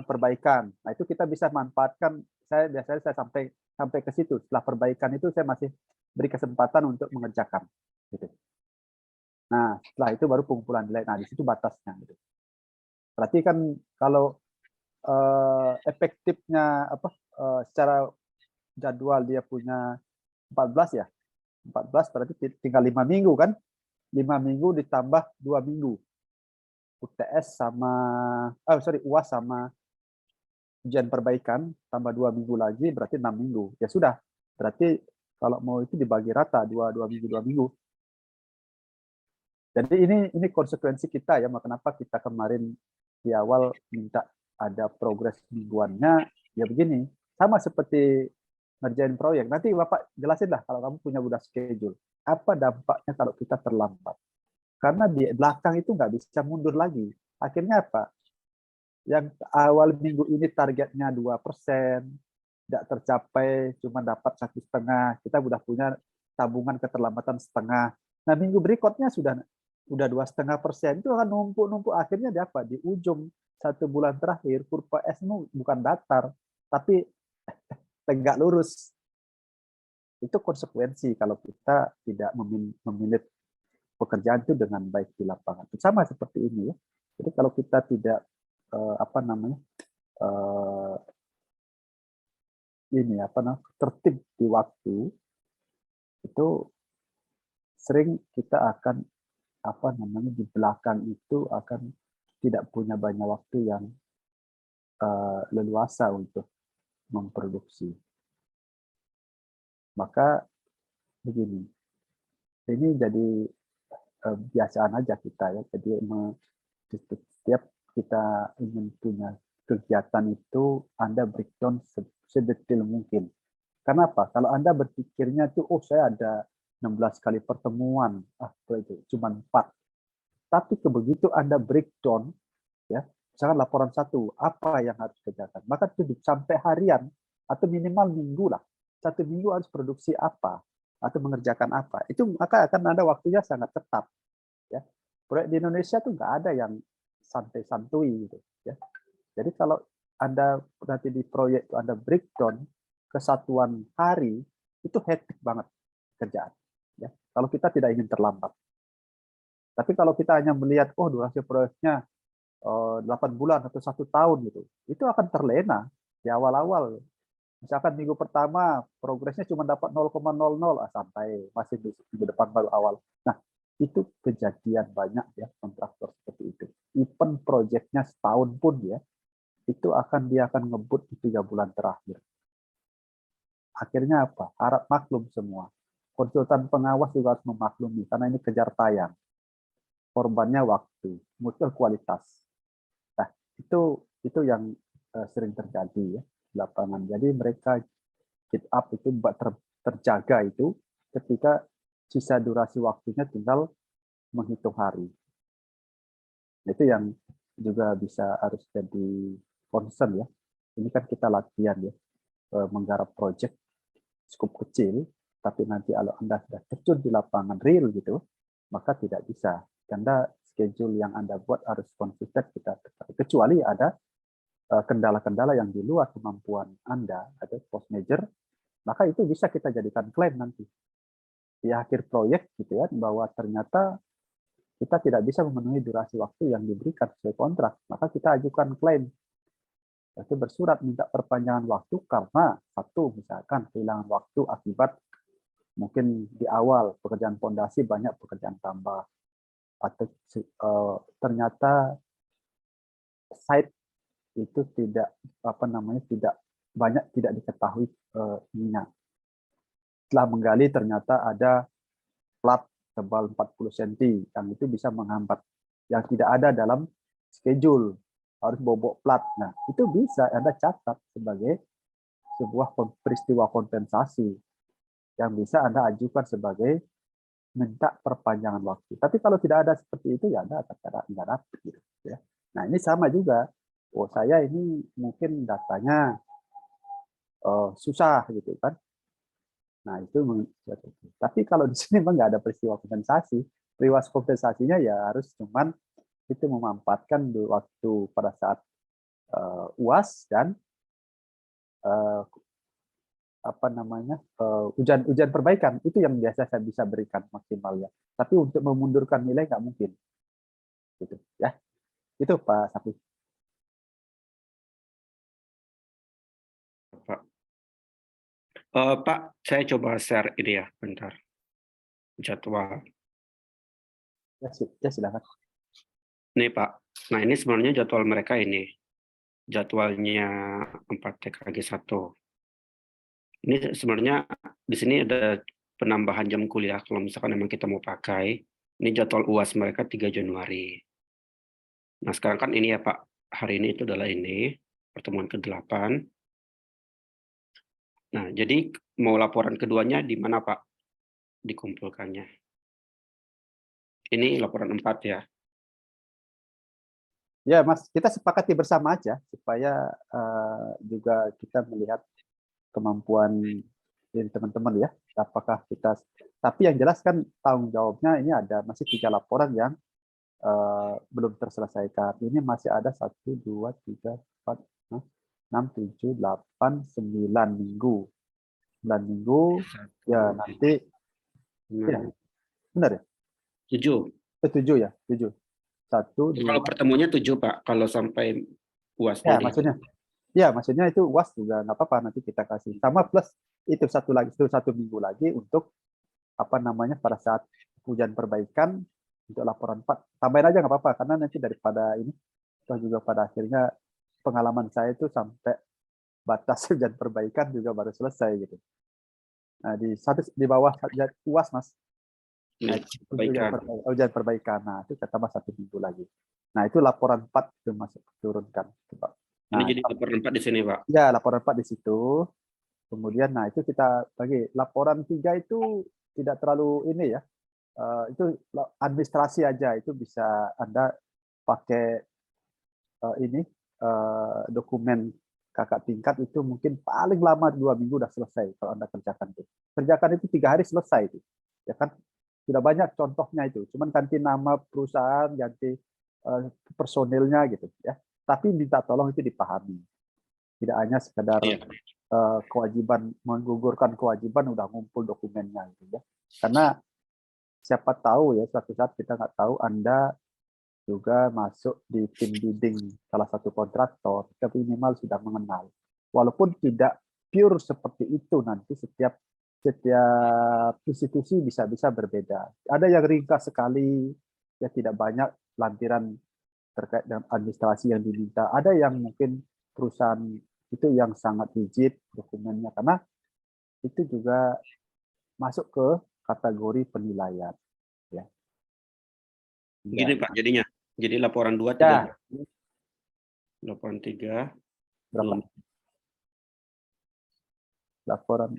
perbaikan. Nah itu kita bisa manfaatkan. Saya biasanya sampai ke situ. Setelah perbaikan itu saya masih beri kesempatan untuk mengerjakan. Gitu. Nah setelah itu baru pengumpulan nilai. Nah di situ batasnya. Gitu. Berarti kan kalau efektifnya secara jadwal dia punya 14 ya. 14 berarti tinggal 5 minggu kan? 5 minggu ditambah 2 minggu. UTS sama UAS sama ujian perbaikan tambah 2 minggu lagi berarti 6 minggu. Ya sudah. Berarti kalau mau itu dibagi rata 2 minggu 2 minggu. Jadi ini konsekuensi kita ya, kenapa kita kemarin di awal minta ada progres mingguannya ya begini. Sama seperti ngerjain proyek. Nanti Bapak jelasin lah kalau kamu punya udah schedule. Apa dampaknya kalau kita terlambat? Karena di belakang itu nggak bisa mundur lagi. Akhirnya apa? Yang awal minggu ini targetnya 2%, tidak tercapai, cuma dapat 1,5. Kita sudah punya tabungan keterlambatan setengah. Nah, minggu berikutnya sudah 2,5%. Itu akan numpuk-numpuk. Akhirnya di apa? Di ujung 1 bulan terakhir, kurva S-mu bukan datar, tapi tegak lurus. Itu konsekuensi kalau kita tidak memilih pekerjaan itu dengan baik di lapangan. Sama seperti ini ya. Jadi kalau kita tidak tertib di waktu, itu sering kita akan di belakang itu akan tidak punya banyak waktu yang leluasa untuk memproduksi. Maka begini, ini jadi kebiasaan aja kita ya. Jadi setiap kita ingin punya kegiatan itu Anda breakdown sedetail mungkin. Kenapa? Kalau Anda berpikirnya tuh, saya ada 16 kali pertemuan, itu cuma 4. Tapi begitu Anda breakdown, ya, misalkan laporan 1, apa yang harus dikerjakan? Maka itu sampai harian atau minimal minggu lah. 1 minggu harus produksi apa atau mengerjakan apa. Itu maka akan ada waktunya sangat ketat. Ya. Proyek di Indonesia tuh nggak ada yang santai-santui gitu. Ya. Jadi kalau Anda nanti di proyek itu Anda breakdown kesatuan hari, itu hektik banget kerjaan. Ya. Kalau kita tidak ingin terlambat. Tapi kalau kita hanya melihat, durasi proyeknya 8 bulan atau 1 tahun gitu, itu akan terlena di awal-awal. Misalkan minggu pertama progresnya cuma dapat 0,00, santai, masih di minggu depan baru awal. Nah, itu kejadian banyak ya kontraktor seperti itu. Even proyeknya setahun pun ya, itu dia akan ngebut di 3 bulan terakhir. Akhirnya apa? Harap maklum semua. Konsultan pengawas juga harus memaklumi karena ini kejar tayang. Korbannya waktu, muncul kualitas. Nah, itu yang sering terjadi ya di lapangan. Jadi mereka keep up itu terjaga itu ketika sisa durasi waktunya tinggal menghitung hari. Itu yang juga bisa harus jadi concern ya. Ini kan kita latihan ya, menggarap project cukup kecil, tapi nanti kalau Anda sudah terjun di lapangan real gitu, maka tidak bisa. Karena schedule yang Anda buat harus konsisten kita kecuali ada kendala-kendala yang di luar kemampuan Anda, ada force major, maka itu bisa kita jadikan klaim nanti di akhir proyek gitu ya, bahwa ternyata kita tidak bisa memenuhi durasi waktu yang diberikan sesuai kontrak, maka kita ajukan klaim. Itu bersurat minta perpanjangan waktu karena satu misalkan kehilangan waktu akibat mungkin di awal pekerjaan fondasi banyak pekerjaan tambah atau ternyata site itu tidak tidak diketahui ininya. Setelah menggali ternyata ada plat tebal 40 cm yang itu bisa menghambat yang tidak ada dalam schedule, harus bobok plat. Nah, itu bisa Anda catat sebagai sebuah peristiwa kompensasi yang bisa Anda ajukan sebagai minta perpanjangan waktu. Tapi kalau tidak ada seperti itu ya Anda nggak dapat gitu ya. Nah, ini sama juga. Saya ini mungkin datanya susah gitu kan. Nah, itu tapi kalau di sini memang nggak ada peristiwa kompensasi. Peristiwa kompensasinya ya harus cuman itu memanfaatkan waktu pada saat UAS dan ujian perbaikan itu yang biasa saya bisa berikan maksimal ya. Tapi untuk memundurkan nilai nggak mungkin. Gitu ya. Itu Pak Sapi. Pak, saya coba share ini ya, bentar. jadwal. Ya, silakan. Nih Pak, nah ini sebenarnya jadwal mereka ini. Jadwalnya 4TKG1. Ini sebenarnya di sini ada penambahan jam kuliah kalau misalkan memang kita mau pakai. Ini jadwal UAS mereka 3 Januari. Nah sekarang kan ini ya Pak, hari ini itu adalah ini, pertemuan ke-8. Nah jadi mau laporan keduanya di mana Pak dikumpulkannya? Ini laporan 4 ya. Ya, Mas, kita sepakati bersama aja supaya juga kita melihat kemampuan dari teman-teman ya. Apakah kita, tapi yang jelas kan tanggung jawabnya ini ada masih 3 laporan yang belum terselesaikan. Ini masih ada 1, 2, 3, 4, 6, 7, 8, 9 minggu. 9 minggu, ya nanti, ya, benar ya? 7. 7 ya, 7. 1, 2, Kalau pertemuannya 7 Pak, kalau sampai UASnya ya maksudnya. Ya, maksudnya itu UAS juga nggak apa-apa, nanti kita kasih. Sama plus itu satu lagi, itu 1 minggu lagi untuk apa namanya pada saat ujian perbaikan untuk laporan 4. Tambahin aja nggak apa-apa, karena nanti daripada ini, toh juga pada akhirnya pengalaman saya itu sampai batas ujian perbaikan juga baru selesai gitu. Nah, di bawah UAS Mas. Nah, ujian perbaikan. Nah, itu tambah 1 minggu lagi. Nah, itu laporan 4 itu masuk turunkan. Ini Nah, jadi laporan 4 di sini Pak. ya, laporan 4 di situ. Kemudian, nah itu kita bagi. Laporan 3 itu tidak terlalu ini ya. Itu administrasi aja. Itu bisa Anda pakai ini dokumen kakak tingkat itu mungkin paling lama 2 minggu udah selesai kalau Anda kerjakan itu. Kerjakan itu 3 hari selesai itu. Ya kan? Sudah banyak contohnya itu. Cuman ganti nama perusahaan, ganti personilnya gitu ya. Tapi minta tolong itu dipahami. Tidak hanya sekedar kewajiban menggugurkan kewajiban udah ngumpul dokumennya gitu ya. Karena siapa tahu ya suatu saat kita nggak tahu Anda juga masuk di tim bidding salah satu kontraktor, tapi minimal sudah mengenal. Walaupun tidak pure seperti itu nanti setiap institusi bisa berbeda. Ada yang ringkas sekali, ya tidak banyak lampiran terkait dengan administrasi yang diminta. Ada yang mungkin perusahaan itu yang sangat rigid dokumennya, karena itu juga masuk ke kategori penilaian. Ya. Gini Pak jadinya. Jadi laporan 2, 3. Ya. Laporan 3. Berapa? Laporan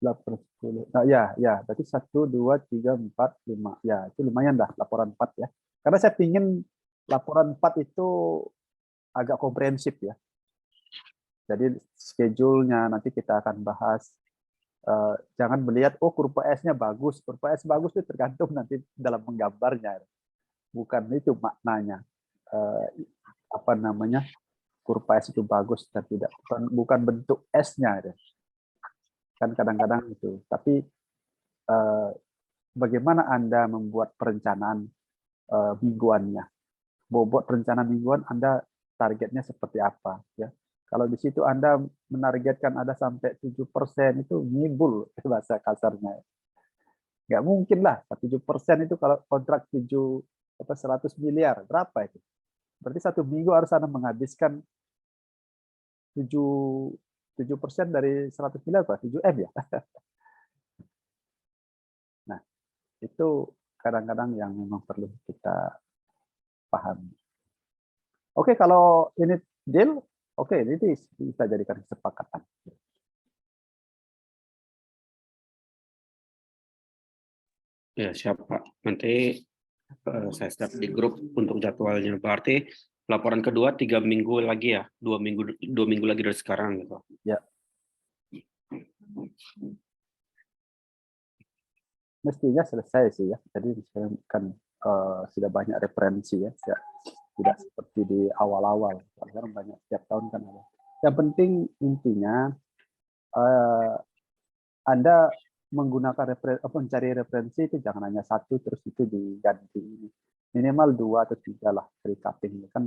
10. Nah, ya, berarti 1, 2, 3, 4, 5. Ya, itu lumayan lah laporan 4 ya. Karena saya pingin laporan 4 itu agak komprehensif ya. Jadi schedule-nya nanti kita akan bahas. Jangan melihat, oh kurva S-nya bagus. Kurva S bagus itu tergantung nanti dalam menggambarnya. Bukan itu maknanya. Apa namanya, kurva S itu bagus dan tidak. Bukan bentuk S-nya. Kan kadang-kadang itu. Tapi bagaimana Anda membuat perencanaan mingguannya? Bobot rencana mingguan Anda targetnya seperti apa? Ya. Kalau di situ Anda menargetkan ada sampai 7% itu ngibul bahasa kasarnya. Nggak mungkin lah, 7% itu kalau kontrak 100 miliar, berapa itu? Berarti 1 minggu harus Anda menghabiskan 7% dari 100 miliar, Pak, 7M ya. Nah, itu kadang-kadang yang memang perlu kita pahami. Oke, kalau ini deal, oke, ini bisa jadikan kesepakatan. Ya, siap Pak. Nanti saya start di grup untuk jadwalnya. Berarti laporan kedua 3 minggu lagi ya, 2 minggu lagi dari sekarang gitu. Ya. Mestinya selesai sih ya. Jadi kan sudah banyak referensi ya. Tidak seperti di awal-awal. Sekarang banyak setiap tahun kan ada. Yang penting intinya Anda menggunakan mencari referensi itu jangan hanya satu terus itu diganti. Minimal 2 atau 3 lah recapping. Kan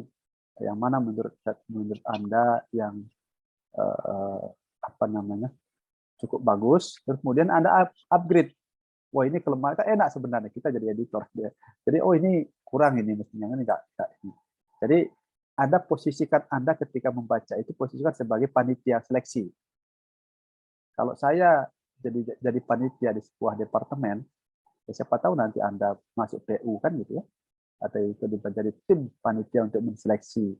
yang mana menurut Anda yang apa namanya cukup bagus. Terus kemudian Anda upgrade wah ini kelemahan, kan enak sebenarnya kita jadi editor. Jadi oh ini kurang ini mestinya ini enggak. Jadi Anda posisikan Anda ketika membaca itu posisikan sebagai panitia seleksi. Kalau saya jadi panitia di sebuah departemen, ya siapa tahu nanti Anda masuk PU kan gitu ya, atau itu menjadi tim panitia untuk menseleksi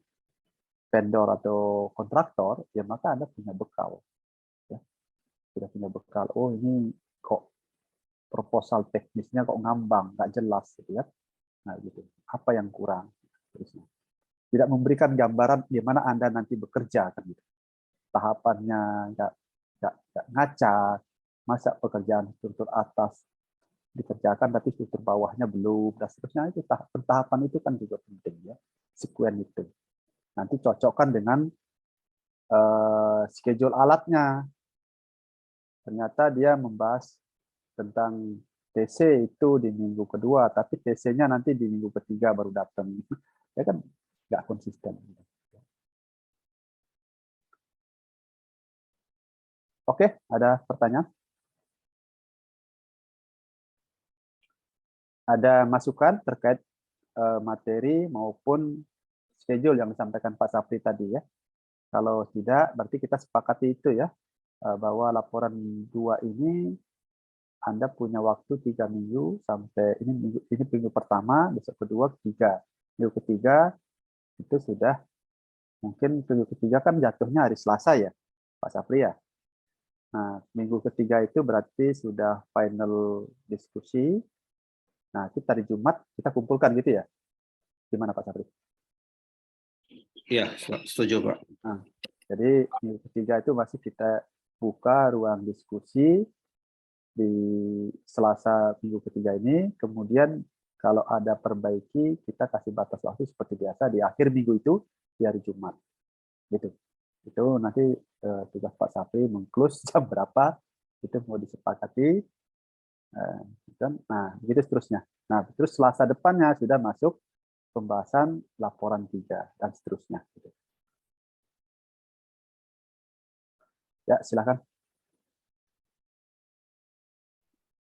vendor atau kontraktor, ya maka Anda punya bekal. Ya. Sudah punya bekal. Oh ini kok proposal teknisnya kok ngambang, nggak jelas gitu ya. Nah gitu. Apa yang kurang? Terusnya. Tidak memberikan gambaran di mana Anda nanti bekerja kan gitu. Tahapannya nggak ngaca, masa pekerjaan struktur atas dikerjakan tapi struktur bawahnya belum dan seterusnya. Itu tahapan itu kan juga penting ya, sekuen itu. Nanti cocokkan dengan schedule alatnya. Ternyata dia membahas tentang TC itu di minggu kedua, tapi TC-nya nanti di minggu ketiga baru datang. Ya kan nggak konsisten. Oke, ada pertanyaan? Ada masukan terkait materi maupun schedule yang disampaikan Pak Sapri tadi ya? Kalau tidak, berarti kita sepakati itu ya, bahwa laporan 2 ini Anda punya waktu 3 minggu sampai ini minggu pertama, besok kedua, ketiga. Minggu ketiga itu sudah mungkin minggu ketiga kan jatuhnya hari Selasa ya, Pak Sapri ya. Nah, minggu ketiga itu berarti sudah final diskusi. Nah, kita hari Jumat kita kumpulkan gitu ya. Gimana Pak Sapri? Iya, setuju Pak. Nah, jadi minggu ketiga itu masih kita buka ruang diskusi di Selasa minggu ketiga ini. Kemudian kalau ada perbaiki, kita kasih batas waktu seperti biasa di akhir minggu itu di hari Jumat. Gitu. Itu nanti tugas Pak Sapri mengklus jam berapa itu mau disepakati. Nah, begitu seterusnya. Nah, terus Selasa depannya sudah masuk pembahasan laporan 3 dan seterusnya. Gitu. Ya, silakan.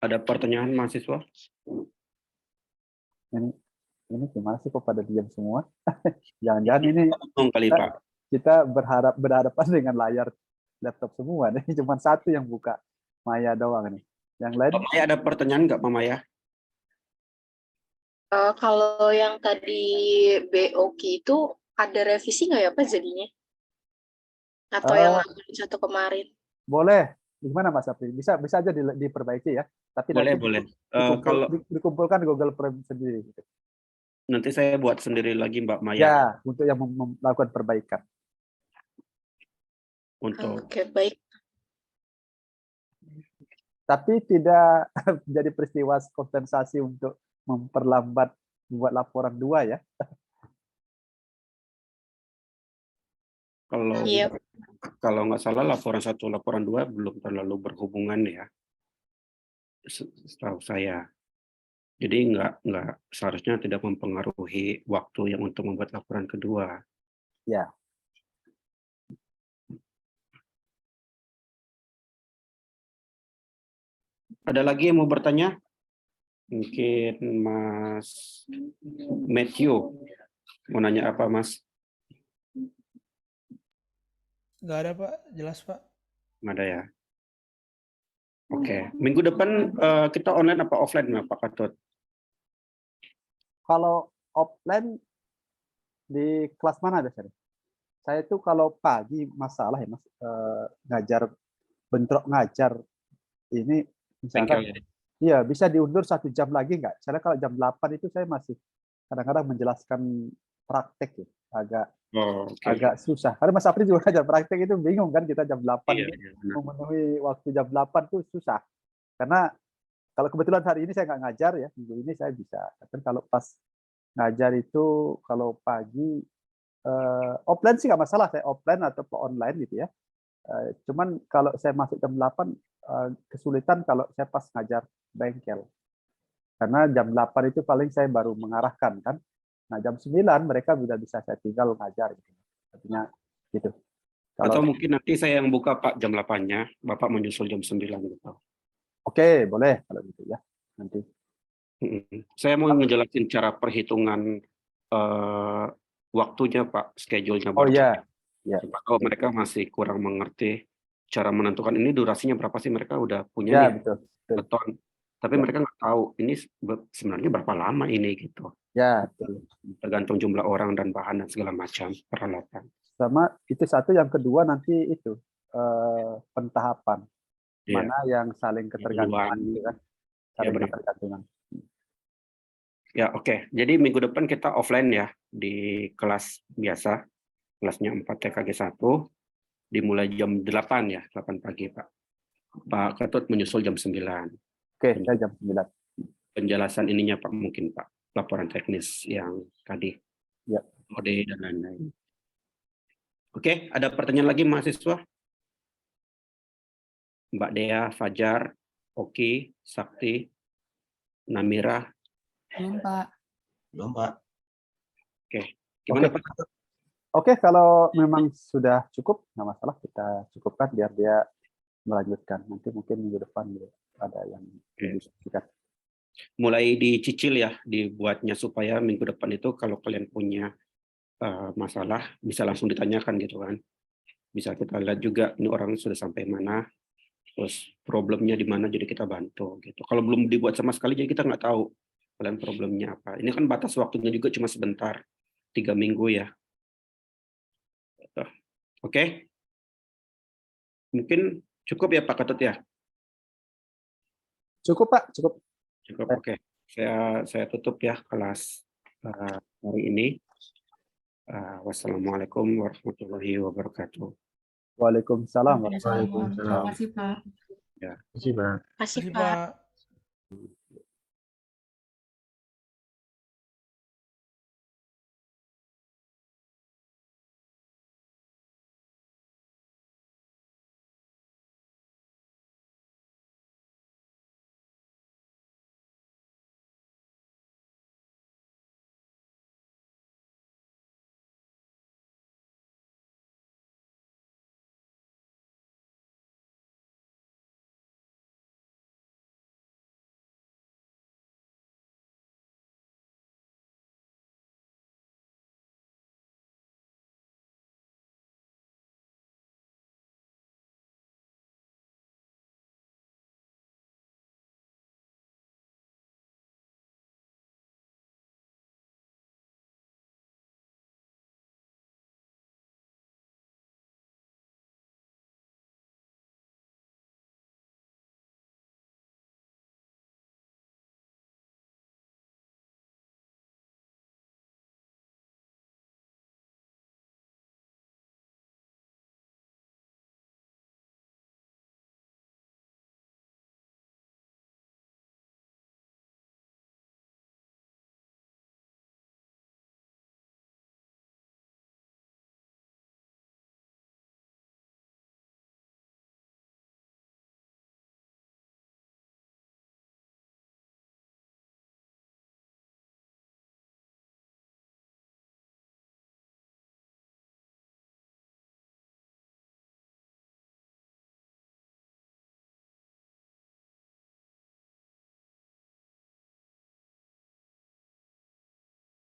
Ada pertanyaan mahasiswa? Ini gimana sih kok pada diam semua? Jangan-jangan ini kali Pak. Kita berhadapan dengan layar laptop semua. Ini cuma satu yang buka, Maya doang nih. Yang lain? Pak Maya ada pertanyaan nggak Pak Maya? Kalau yang tadi BOK itu ada revisi nggak ya Pak jadinya? Atau yang laporan 1 kemarin? Boleh. Gimana Mas Apri? Bisa aja diperbaiki ya. Tapi boleh, nanti boleh. dikumpulkan Google Form sendiri. Nanti saya buat sendiri lagi Mbak Maya. Ya, untuk yang melakukan perbaikan. Oke, baik. Tapi tidak jadi peristiwa kompensasi untuk memperlambat buat laporan 2 ya. Kalau nggak salah laporan 1, laporan 2 belum terlalu berhubungan ya, setahu saya. Jadi nggak seharusnya tidak mempengaruhi waktu yang untuk membuat laporan kedua. Ya. Ada lagi yang mau bertanya? Mungkin Mas Matthew mau nanya apa Mas? Nggak ada Pak, jelas Pak. Nggak ada ya. Oke, minggu depan kita online apa offline Pak Katut? Kalau offline di kelas mana biasanya? Saya itu kalau pagi masalah ya Mas, bentrok ngajar ini misalkan, iya bisa diundur 1 jam lagi nggak? Misalnya kalau jam 8 itu saya masih kadang-kadang menjelaskan praktek ya, agak susah. Karena Mas Apri juga ngajar praktek itu bingung kan, kita jam 8 memenuhi waktu jam 8 itu susah. Karena kalau kebetulan hari ini saya nggak ngajar ya, minggu ini saya bisa. Tapi kalau pas ngajar itu kalau pagi offline sih nggak masalah, saya offline atau online gitu ya. Cuman kalau saya masuk jam 8 kesulitan kalau saya pas ngajar bengkel. Karena jam 8 itu paling saya baru mengarahkan kan. Nah, jam 9 mereka sudah bisa saya tinggal ngajar gitu. Artinya gitu. Atau mungkin nanti saya yang buka Pak jam 8-nya, Bapak menyusul jam 9 gitu. Oke, boleh kalau gitu ya. nanti. Saya mau ngejelasin cara perhitungan waktunya Pak, schedule-nya Oh baru. ya, ya, Kalau mereka masih kurang mengerti cara menentukan ini durasinya berapa sih, mereka udah punya ya nih betul. Betul. beton, tapi Ya. mereka nggak tahu ini sebenarnya berapa lama ini gitu. Ya, betul. Tergantung jumlah orang dan bahan dan segala macam peralatan. Sama itu satu, yang kedua nanti itu pentahapan. Iya. Mana yang saling ketergantungan gitu kan. Saling benar. ketergantungan. Ya, oke. Jadi minggu depan kita offline ya di kelas biasa. Kelasnya 4 TKG 1 dimulai jam 8 ya, 8 pagi, Pak. Pak Ketut menyusul jam 9. Oke, saya jam 9. Penjelasan ininya Pak mungkin Pak, laporan teknis yang tadi. Ya. Kode dan lain-lain. Oke, ada pertanyaan lagi mahasiswa? Mbak Dea, Fajar, Oki, Sakti, Namira. Belum, Pak. Belum, Pak. Oke, gimana Oke. Pak? Oke, kalau memang sudah cukup, nggak masalah, kita cukupkan biar dia melanjutkan. Nanti mungkin minggu depan ada yang didiskusikan. Mulai dicicil ya, dibuatnya supaya minggu depan itu kalau kalian punya masalah bisa langsung ditanyakan gitu kan. Bisa kita lihat juga ini orang sudah sampai mana, terus problemnya di mana, jadi kita bantu gitu. Kalau belum dibuat sama sekali jadi kita nggak tahu kalian problemnya apa. Ini kan batas waktunya juga cuma sebentar, 3 minggu ya. Oke. Mungkin cukup ya Pak Ketut ya? Cukup Pak, cukup. Cukup, oke. Saya tutup ya kelas hari ini. Wassalamualaikum warahmatullahi wabarakatuh. Waalaikumsalam. Waalaikumsalam. Terima kasih, Pak. Ya. Terima kasih, Pak. Kasih, Kasih, Pak. Pak.